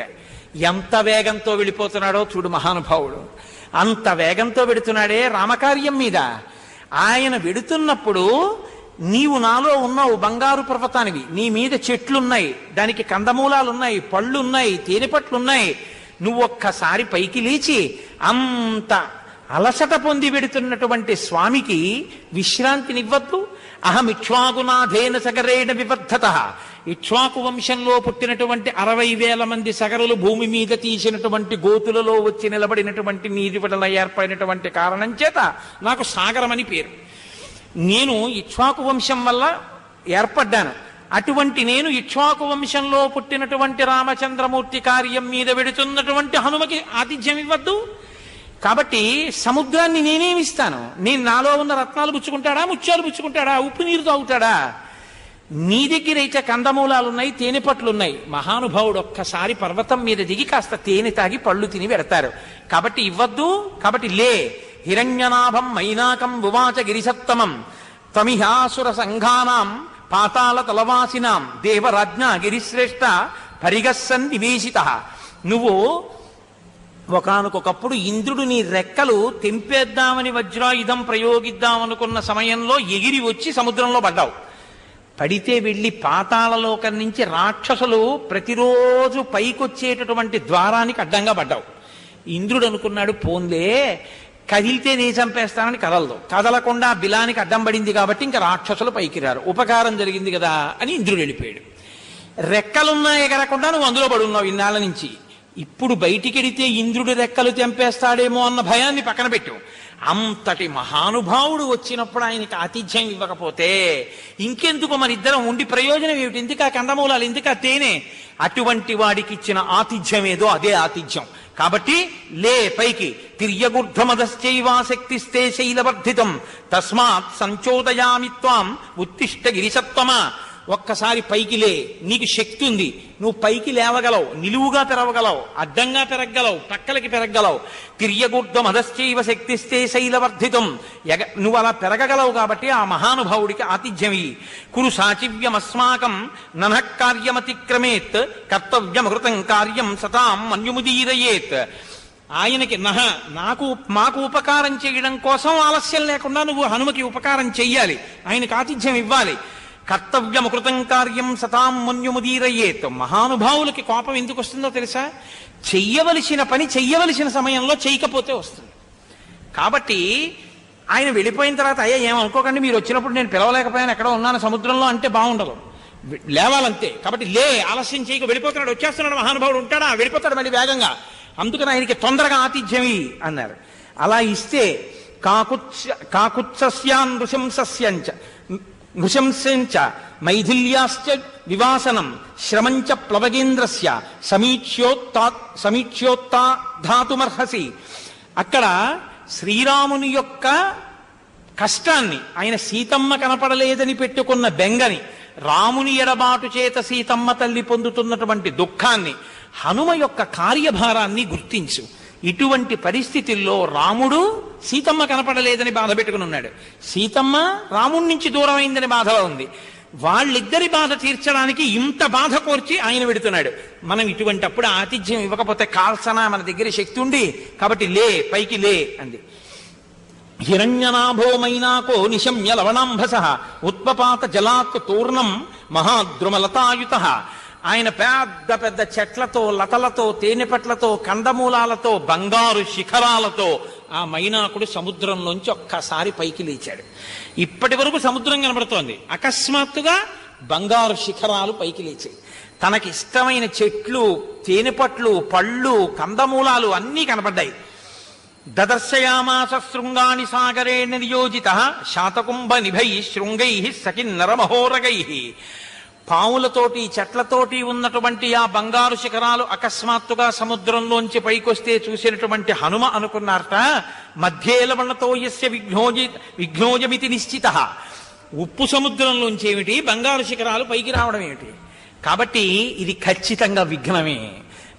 ఎంత వేగంతో వెళ్ళిపోతున్నాడో చూడు మహానుభావుడు. అంత వేగంతో వెడుతున్నాడే రామకార్యం మీద. ఆయన వెడుతున్నప్పుడు నీవు నాలో ఉన్నావు, బంగారు పర్వతానివి. నీ మీద చెట్లున్నాయి, దానికి కందమూలాలున్నాయి, పళ్ళున్నాయి, తేనెపట్లున్నాయి. నువ్వు ఒక్కసారి పైకి లేచి అంత అలసట పొంది వెడుతున్నటువంటి స్వామికి విశ్రాంతినివ్వద్దు. అహం ఇక్ష్వాకునాథేన సగరేణ వివర్ధతః. ఇక్ష్వాకు వంశంలో పుట్టినటువంటి 60,000 మంది సగరులు భూమి మీద తీసినటువంటి గోతులలో వచ్చి నిలబడినటువంటి నీటి వడల ఏర్పడినటువంటి కారణం చేత నాకు సాగరం అని పేరు. నేను ఇక్ష్వాకు వంశం వల్ల ఏర్పడ్డాను. అటువంటి నేను ఇక్ష్వాకు వంశంలో పుట్టినటువంటి రామచంద్రమూర్తి కార్యం మీద వెడుతున్నటువంటి హనుమకి ఆతిథ్యం ఇవ్వద్దు. కాబట్టి సముద్రాన్ని నేనేమిస్తాను? నేను నాలో ఉన్న రత్నాలు పుచ్చుకుంటాడా, ముత్యాలు పుచ్చుకుంటాడా, ఉప్పు నీరు తాగుతాడా? నీ దగ్గరైతే కందమూలాలున్నాయి, తేనెపట్లున్నాయి. మహానుభావుడు ఒక్కసారి పర్వతం మీద దిగి కాస్త తేనె తాగి పళ్ళు తిని పెడతారు. కాబట్టి ఇవ్వద్దు. కాబట్టి లే. హిరణ్యనాభం మైనాకం ఉవాచ గిరిసత్తమం తమిహాసుర సంఘానాం పాతాళ తలవాసినాం దేవరాజ్ఞ గిరిశ్రేష్ఠ పరిగస్సన్ నివేశితః. నువ్వు ఒకానొకప్పుడు ఇంద్రుడు నీ రెక్కలు తెంపేద్దామని వజ్రాయుధం ప్రయోగిద్దామనుకున్న సమయంలో ఎగిరి వచ్చి సముద్రంలో పడ్డావు. పడితే వెళ్ళి పాతాళలోకం నుంచి రాక్షసులు ప్రతిరోజు పైకొచ్చేటటువంటి ద్వారానికి అడ్డంగా పడ్డావు. ఇంద్రుడు అనుకున్నాడు, పోన్లే కదిలితే నీ చంపేస్తానని కదలదు. కదలకుండా బిలానికి అడ్డం పడింది కాబట్టి ఇంకా రాక్షసులు పైకి రారు, ఉపకారం జరిగింది కదా అని ఇంద్రుడు వెళ్ళిపోయాడు. రెక్కలున్నా ఎగరకుండా నువ్వు అందులో పడున్నావు ఇన్నాళ్ళ నుంచి. ఇప్పుడు బయటికెడితే ఇంద్రుడి రెక్కలు తెంపేస్తాడేమో అన్న భయాన్ని పక్కన పెట్టు. అంతటి మహానుభావుడు వచ్చినప్పుడు ఆయనకి ఆతిథ్యం ఇవ్వకపోతే ఇంకెందుకు మన ఇద్దరం ఉండి ప్రయోజనం ఏమిటి? ఎందుకు ఆ కందమూలాలు, ఎందుకు ఆ తేనె? అటువంటి వాడికి ఇచ్చిన ఆతిథ్యం ఏదో అదే ఆతిథ్యం. కాబట్టి లే పైకి. తిర్యగుర్ధమదశ్చైవాశక్తిస్తే శైలవర్ధితం తస్మాత్ సంచోదయామి త్వాం ఉత్తిష్ట గిరిసత్వమా. ఒక్కసారి పైకి లే, నీకు శక్తి ఉంది, నువ్వు పైకి లేవగలవు, నిలువుగా పెరగగలవు, అడ్డంగా పెరగగలవు, పక్కలకి పెరగగలవు. తిర్యగూర్ధం అధశ్చైవ శక్తిస్తే శైలవర్ధితం. నువ్వు అలా పెరగగలవు కాబట్టి ఆ మహానుభావుడికి ఆతిథ్యమి. కురు సాచివ్యమస్మాకం ననః కార్యమతిక్రమేత్ కర్తవ్యమృతం కార్యం సతాం మన్యుముదీరయేత్. ఆయనకి మాకు ఉపకారం చేయడం కోసం ఆలస్యం లేకుండా నువ్వు హనుమకి ఉపకారం చెయ్యాలి, ఆయనకు ఆతిథ్యం ఇవ్వాలి. కర్తవ్యమకృతం కార్యం సతాం మన్యుముదీరయేత్. మహానుభావులకి కోపం ఎందుకు వస్తుందో తెలుసా? చెయ్యవలసిన పని చెయ్యవలసిన సమయంలో చేయకపోతే వస్తుంది. కాబట్టి ఆయన వెళ్ళిపోయిన తర్వాత అయ్యా ఏమనుకోకండి, మీరు వచ్చినప్పుడు నేను పిలవలేకపోయాను, ఎక్కడో ఉన్నాను సముద్రంలో అంటే బాగుండదు, లేవాలంతే. కాబట్టి లే, ఆలస్యం చేయక, వెళ్ళిపోతున్నాడు, వచ్చేస్తున్నాడు మహానుభావుడు, ఉంటాడా, వెళ్ళిపోతాడు మళ్ళీ వేగంగా, అందుకని ఆయనకి తొందరగా ఆతిథ్యమి అన్నారు. అలా ఇస్తే కాకుత్స్యాన్ నృశంసంచ మైథిల్యాశ్చ వివాసనం శ్రమంచ ప్లవగేంద్రస్య సమీక్ష్యోత్తాధాతుమర్హసి. అక్కడ శ్రీరాముని యొక్క కష్టాన్ని, ఆయన సీతమ్మ కనపడలేదని పెట్టుకున్న బెంగని, రాముని ఎడబాటు చేత సీతమ్మ తల్లి పొందుతున్నటువంటి దుఃఖాన్ని, హనుమ యొక్క కార్యభారాన్ని గుర్తించు. ఇటువంటి పరిస్థితుల్లో రాముడు సీతమ్మ కనపడలేదని బాధ పెట్టుకుని ఉన్నాడు, సీతమ్మ రాముడి నుంచి దూరమైందని బాధలో ఉంది. వాళ్ళిద్దరి బాధ తీర్చడానికి ఇంత బాధ కోర్చి ఆయన పెడుతున్నాడు. మనం ఇటువంటప్పుడు ఆతిథ్యం ఇవ్వకపోతే కాల్సనా, మన దగ్గర శక్తి ఉండి, కాబట్టి లే, పైకి లే అంది. హిరణ్యనాభో మైనాకో నిశమ్య లవణాంభస ఉత్పపాత జలాత్ తూర్ణం మహాద్రుమలతాయుత. ఆయన పెద్ద పెద్ద చెట్లతో, లతలతో, తేనెపట్లతో, కందమూలాలతో, బంగారు శిఖరాలతో ఆ మైనాకుడు సముద్రంలోంచి ఒక్కసారి పైకి లేచాడు. ఇప్పటి వరకు సముద్రం కనబడుతోంది, అకస్మాత్తుగా బంగారు శిఖరాలు పైకి లేచాయి. తనకి ఇష్టమైన చెట్లు, తేనెపట్లు, పళ్ళు, కందమూలాలు అన్నీ కనబడ్డాయి. దదర్శయామాస శృంగాని సాగరేణ నియోజిత శాతకుంభ నిభై శృంగై సకిన్నరమహోరగై. పాములతోటి, చెట్లతోటి ఉన్నటువంటి ఆ బంగారు శిఖరాలు అకస్మాత్తుగా సముద్రంలోంచి పైకొస్తే చూసినటువంటి హనుమ అనుకున్నారట, మధ్యేలవణతో యస్య విఘ్నోజమితి నిశ్చిత. ఉప్పు సముద్రంలోంచి ఏమిటి, బంగారు శిఖరాలు పైకి రావడం ఏమిటి? కాబట్టి ఇది ఖచ్చితంగా విఘ్నమే.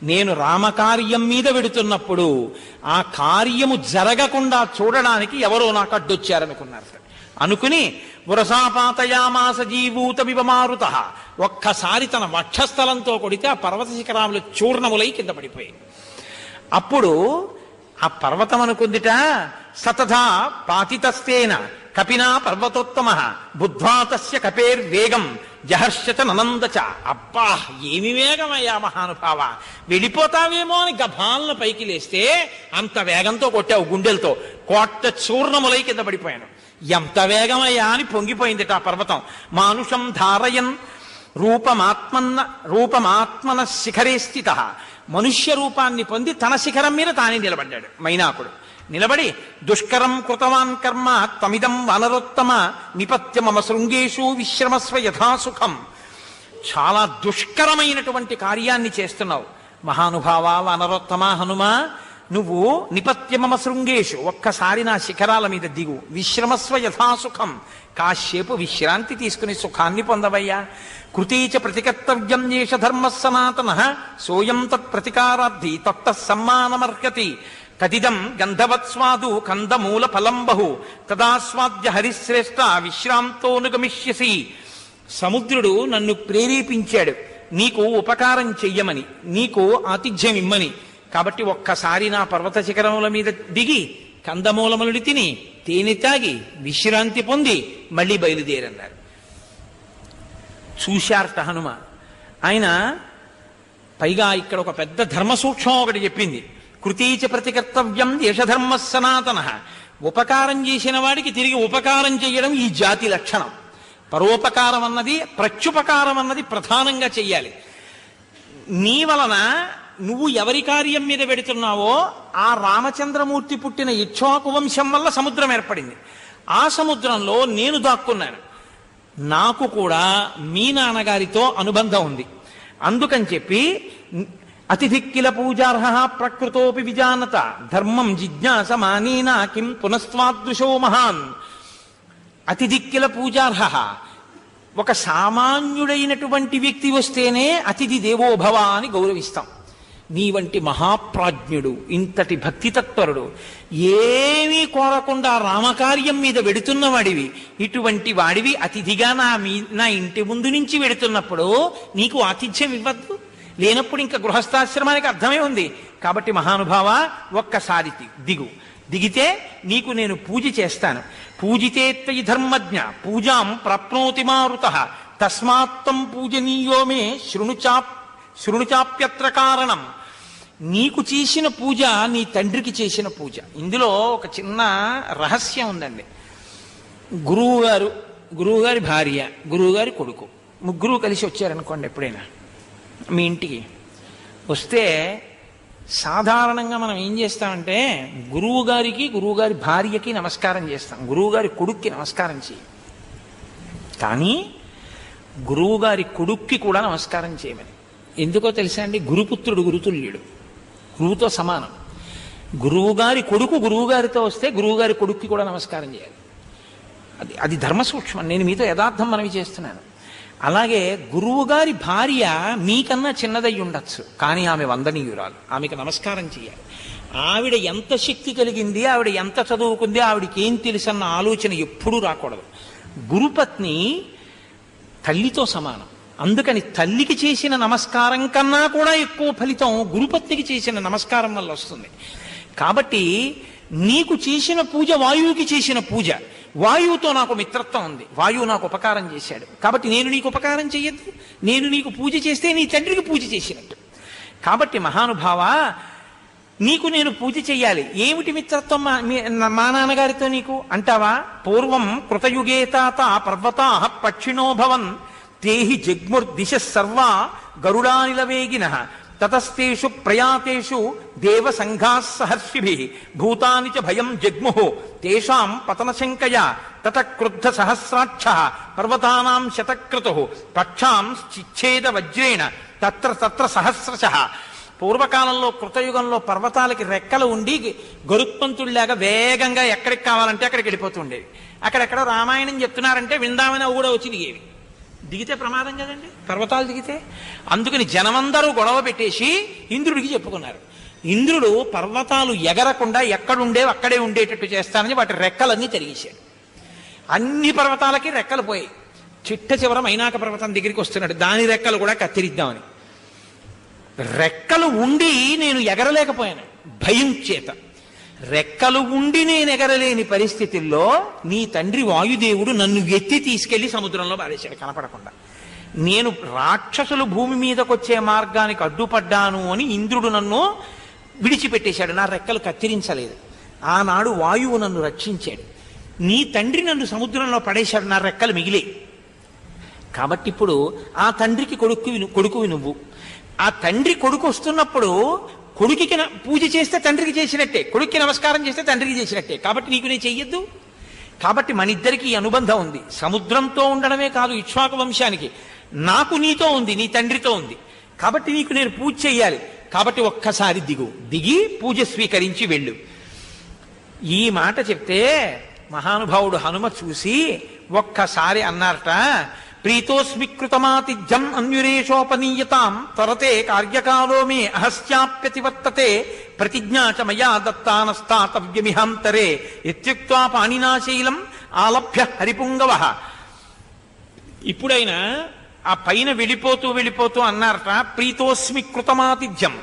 నేను రామకార్యం మీద వెడుతున్నప్పుడు ఆ కార్యము జరగకుండా చూడడానికి ఎవరో నాకు అడ్డొచ్చారనుకున్నారు. అనుకుని వరసాపాతయామాస జీవూతమివ మారుత. ఒక్కసారి తన వక్షస్థలంతో కొడితే ఆ పర్వత శిఖరాములు చూర్ణములై కింద పడిపోయాయి. అప్పుడు ఆ పర్వతం అనుకుందిట, సతథా పాతితస్తేన కపినా పర్వతోత్తమ బుద్ధ్వా తస్య కపేర్వేగం జహర్షత ననందచ. అబ్బా, ఏమి వేగమయ్యా మహానుభావ, వెళ్ళిపోతావేమో అని గభాలను పైకి లేస్తే అంత వేగంతో కొట్టావు గుండెలతో, కోట్ట చూర్ణములై కింద పడిపోయాను. ఎంత వేగమయ్యా అని పొంగిపోయిందిట ఆ పర్వతం. మానుషం ధారయన్ రూపమాత్మన శిఖరే స్థిత. మనుష్య రూపాన్ని పొంది తన శిఖరం మీద తానే నిలబడ్డాడు మైనాకుడు. నిలబడి దుష్కరం కృతవాన్ కర్మ తమిదం వనరోత్తమ నిపత్య మమ శృంగేషు విశ్రమస్వ యథాసుఖం. చాలా దుష్కరమైనటువంటి కార్యాన్ని చేస్తున్నావు మహానుభావ వనరోత్తమ హనుమ. నువ్వు నిపత్య మమ శృంగేషు, ఒక్కసారి నా శిఖరాల మీద దిగు, విశ్రమస్వ యథాసుఖం, కాశ్యపు విశ్రాంతి తీసుకుని సుఖాన్ని పొందవయ్యా. కృతీచ ప్రతికర్తవ్యం ఏష ధర్మ సనాతన సోయం తత్ప్రతికారార్థి తత్త సమ్మానమర్హతి. తదిదం గంధవత్స్వాదు కందమూల ఫలం బహు తదాస్వాద్య హరిశ్రేష్ఠ విశ్రాంతోనుగమిష్యసి. సముద్రుడు నన్ను ప్రేరేపించాడు నీకు ఉపకారం చెయ్యమని, నీకు ఆతిథ్యం ఇమ్మని. కాబట్టి ఒక్కసారి నా పర్వత శిఖరముల మీద దిగి కందమూలములు తిని తేనె తాగి విశ్రాంతి పొంది మళ్ళీ బయలుదేరన్నారు. చూశారట హనుమ. ఆయన పైగా ఇక్కడ ఒక పెద్ద ధర్మ సూక్ష్మం ఒకటి చెప్పింది. కృతీచ ప్రతికర్తవ్యం దేశధర్మ సనాతన. ఉపకారం చేసిన వాడికి తిరిగి ఉపకారం చేయడం ఈ జాతి లక్షణం. పరోపకారం అన్నది, ప్రత్యుపకారం అన్నది ప్రధానంగా చెయ్యాలి. నీ వలన నువ్వు ఎవరి కార్యం మీద పెడుతున్నావో ఆ రామచంద్రమూర్తి పుట్టిన ఇక్ష్వాకు వంశం వల్ల సముద్రం ఏర్పడింది. ఆ సముద్రంలో నేను దాక్కున్నాను. నాకు కూడా మీ నాన్నగారితో అనుబంధం ఉంది. అందుకని చెప్పి అతిథిక్కిల పూజార్హ ప్రకృతోపి విజానత ధర్మం జిజ్ఞాసమానీనా కిం పునస్వాదృశో మహాన్. అతిథిక్కిల పూజార్హ, ఒక సామాన్యుడైనటువంటి వ్యక్తి వస్తేనే అతిథి దేవోభవ అని గౌరవిస్తాం. నీ వంటి మహాప్రాజ్ఞుడు, ఇంతటి భక్తితత్పరుడు, ఏమీ కోరకుండా రామకార్యం మీద వెడుతున్నవాడివి, ఇటువంటి వాడివి అతిథిగా నా ఇంటి ముందు నుంచి వెడుతున్నప్పుడు నీకు ఆతిథ్యం ఇవ్వద్దు? లేనప్పుడు ఇంకా గృహస్థాశ్రమానికి అర్థమే ఉంది. కాబట్టి మహానుభావ, ఒక్కసారి దిగు. దిగితే నీకు నేను పూజ చేస్తాను. పూజితే త్వయి ధర్మజ్ఞ పూజాం ప్రాప్నోతి మారుతః తస్మాత్తం పూజనీయో మే శృణుచాప్యత్ర కారణం. నీకు చేసిన పూజ నీ తండ్రికి చేసిన పూజ. ఇందులో ఒక చిన్న రహస్యం ఉందండి. గురువుగారి భార్య, గురువుగారి కొడుకు, ముగ్గురు కలిసి వచ్చారనుకోండి. ఎప్పుడైనా మీ ఇంటికి వస్తే సాధారణంగా మనం ఏం చేస్తామంటే గురువుగారి భార్యకి నమస్కారం చేస్తాం, గురువుగారి కొడుక్కి నమస్కారం చేయి. కానీ గురువుగారి కొడుక్కి కూడా నమస్కారం చేయమని. ఎందుకో తెలుసా అండి? గురుపుత్రుడు గురుతుల్యుడు, గురువుతో సమానం. గురువుగారి కొడుకు గురువుగారితో వస్తే గురువుగారి కొడుక్కి కూడా నమస్కారం చేయాలి. అది ధర్మ సూక్ష్మం. నేను మీతో యథార్థం మనవి చేస్తున్నాను. అలాగే గురువుగారి భార్య మీకన్నా చిన్నదై ఉండొచ్చు, కానీ ఆమె వందనీయురాలు, ఆమెకు నమస్కారం చేయాలి. ఆవిడ ఎంత శక్తి కలిగింది, ఆవిడ ఎంత చదువుకుంది, ఆవిడకి ఏం తెలుసన్న ఆలోచన ఎప్పుడూ రాకూడదు. గురుపత్ని తల్లితో సమానం. అందుకని తల్లికి చేసిన నమస్కారం కన్నా కూడా ఎక్కువ ఫలితం గురుపత్నికి చేసిన నమస్కారం వల్ల వస్తుంది. కాబట్టి నీకు చేసిన పూజ వాయువుకి చేసిన పూజ. వాయువుతో నాకు మిత్రత్వం ఉంది, వాయువు నాకు ఉపకారం చేశాడు, కాబట్టి నేను నీకు ఉపకారం చేయొద్దు? నేను నీకు పూజ చేస్తే నీ తండ్రికి పూజ చేసినట్టు. కాబట్టి మహానుభావ, నీకు నేను పూజ చెయ్యాలి. ఏమిటి మిత్రత్వం మా నాన్నగారితో నీకు అంటావా? పూర్వం కృతయుగే తాత పర్వతా పక్షిణో భవన్ తేహి జగ్ముర్దిశ సర్వా గరుడానిలవేగిన తతస్తేషు ప్రయాతేషు దేవ సంఘాస్సహర్షిభిః భూతాని చ భయం జగ్ముః తేషాం పతనశంకయ తత క్రుద్ధ సహస్రాక్షః పర్వతానాం శతక్రతుః పక్షాం చిచ్ఛేద వజ్రేణ తత్ర తత్ర సహస్రశః. పూర్వకాలంలో కృతయుగంలో పర్వతాలకి రెక్కలు ఉండి గరుత్మంతుడిలాగా వేగంగా ఎక్కడికి కావాలంటే అక్కడికి వెళ్ళిపోతుండేవి. అక్కడెక్కడ రామాయణం చెప్తున్నారంటే విందామని అవి కూడా వచ్చి దిగేవి. దిగితే ప్రమాదం కదండి, పర్వతాలు దిగితే. అందుకని జనమందరూ గొడవ పెట్టేసి ఇంద్రుడికి చెప్పుకున్నారు. ఇంద్రుడు పర్వతాలు ఎగరకుండా ఎక్కడుండేవి అక్కడే ఉండేటట్టు చేస్తానని వాటి రెక్కలన్నీ తిరిగేశాడు. అన్ని పర్వతాలకి రెక్కలు పోయాయి. చిట్ట చివర మైనాక పర్వతం దగ్గరికి వస్తున్నాడు, దాని రెక్కలు కూడా కత్తిరిద్దామని. రెక్కలు ఉండి నేను ఎగరలేకపోయాను భయం చేత. రెక్కలు ఉండి నేను ఎగరలేని పరిస్థితుల్లో నీ తండ్రి వాయుదేవుడు నన్ను ఎత్తి తీసుకెళ్లి సముద్రంలో పారేశాడు కనపడకుండా. నేను రాక్షసులు భూమి మీదకి వచ్చే మార్గానికి అడ్డుపడ్డాను అని ఇంద్రుడు నన్ను విడిచిపెట్టేశాడు, నా రెక్కలు కత్తిరించలేదు. ఆనాడు వాయువు నన్ను రక్షించాడు. నీ తండ్రి నన్ను సముద్రంలో పడేశాడు, నా రెక్కలు మిగిలే. కాబట్టి ఇప్పుడు ఆ తండ్రికి కొడుకువి నువ్వు. ఆ తండ్రి కొడుకు వస్తున్నప్పుడు కొడుకుకి పూజ చేస్తే తండ్రికి చేసినట్టే, కొడుక్కి నమస్కారం చేస్తే తండ్రికి చేసినట్టే. కాబట్టి నీకు నేను చెయ్యొద్దు? కాబట్టి మన ఇద్దరికి అనుబంధం ఉంది. సముద్రంతో ఉండడమే కాదు, ఇక్ష్వాకు వంశానికి నాకు నీతో ఉంది, నీ తండ్రితో ఉంది. కాబట్టి నీకు నేను పూజ చెయ్యాలి. కాబట్టి ఒక్కసారి దిగి పూజ స్వీకరించి వెళ్ళు. ఈ మాట చెప్తే మహానుభావుడు హనుమ చూసి ఒక్కసారి అన్నారట, ప్రీతోస్మి కృతమాతిథ్యం అన్యురేషోపనీయతాం తరతే కార్యకాలో మే అహస్యాప్యతివర్తతే ప్రతిజ్ఞా చ మయా దత్తానస్తాతవ్యమిహాంతరే ఇత్యుక్త్వా పాణినాశైలం ఆలభ్య హరిపుంగవః. ఇప్పుడైనా ఆ పైన వెళ్ళిపోతూ అన్నారట, ప్రీతోస్మి కృతమాతిథ్యం.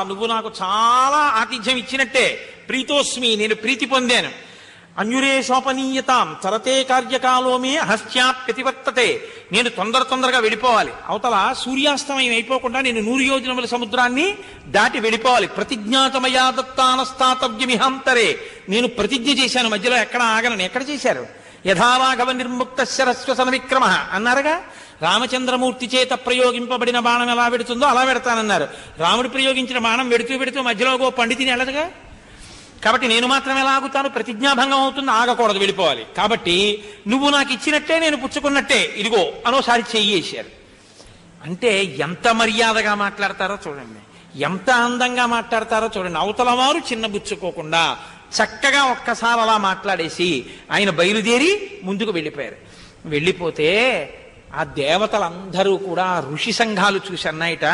నువ్వు నాకు చాలా ఆతిథ్యం ఇచ్చినట్టే. ప్రీతోస్మి, నేను ప్రీతి పొందాను. అన్యురేషోపనీయతాం తరతే కార్యకాలోమే హస్యాప్యతివర్తతే, నేను తొందరగా వెళ్ళిపోవాలి. అవతల సూర్యాస్తమయం అయిపోకుండా నేను 100 యోజనముల సముద్రాన్ని దాటి వెళ్ళిపోవాలి. ప్రతిజ్ఞాతమయా దత్తానస్తాతవ్యమిహాంతరే, నేను ప్రతిజ్ఞ చేశాను, మధ్యలో ఎక్కడ ఆగనని. ఎక్కడ చేశారు? యథారాఘవ నిర్ముక్త శరస్వసన విక్రమ అన్నారుగా. రామచంద్రమూర్తి చేత ప్రయోగింపబడిన బాణం ఎలా పెడుతుందో అలా పెడతానన్నారు. రాముడు ప్రయోగించిన బాణం పెడుతూ మధ్యలో పండితిని వెళ్ళదుగా. కాబట్టి నేను మాత్రం ఎలా ఆగుతాను? ప్రతిజ్ఞాభంగం అవుతుంది, ఆగకూడదు, వెళ్ళిపోవాలి. కాబట్టి నువ్వు నాకు ఇచ్చినట్టే నేను పుచ్చుకున్నట్టే, ఇదిగో అనోసారి చెయ్యేశారు. అంటే ఎంత మర్యాదగా మాట్లాడతారో చూడండి, ఎంత అందంగా మాట్లాడతారో చూడండి. అవతల వారు చిన్నబుచ్చుకోకుండా చక్కగా ఒక్కసారి అలా మాట్లాడేసి ఆయన బయలుదేరి ముందుకు వెళ్ళిపోయారు. వెళ్ళిపోతే ఆ దేవతలందరూ కూడా ఋషి సంఘాలు చూసి అన్నాయిట,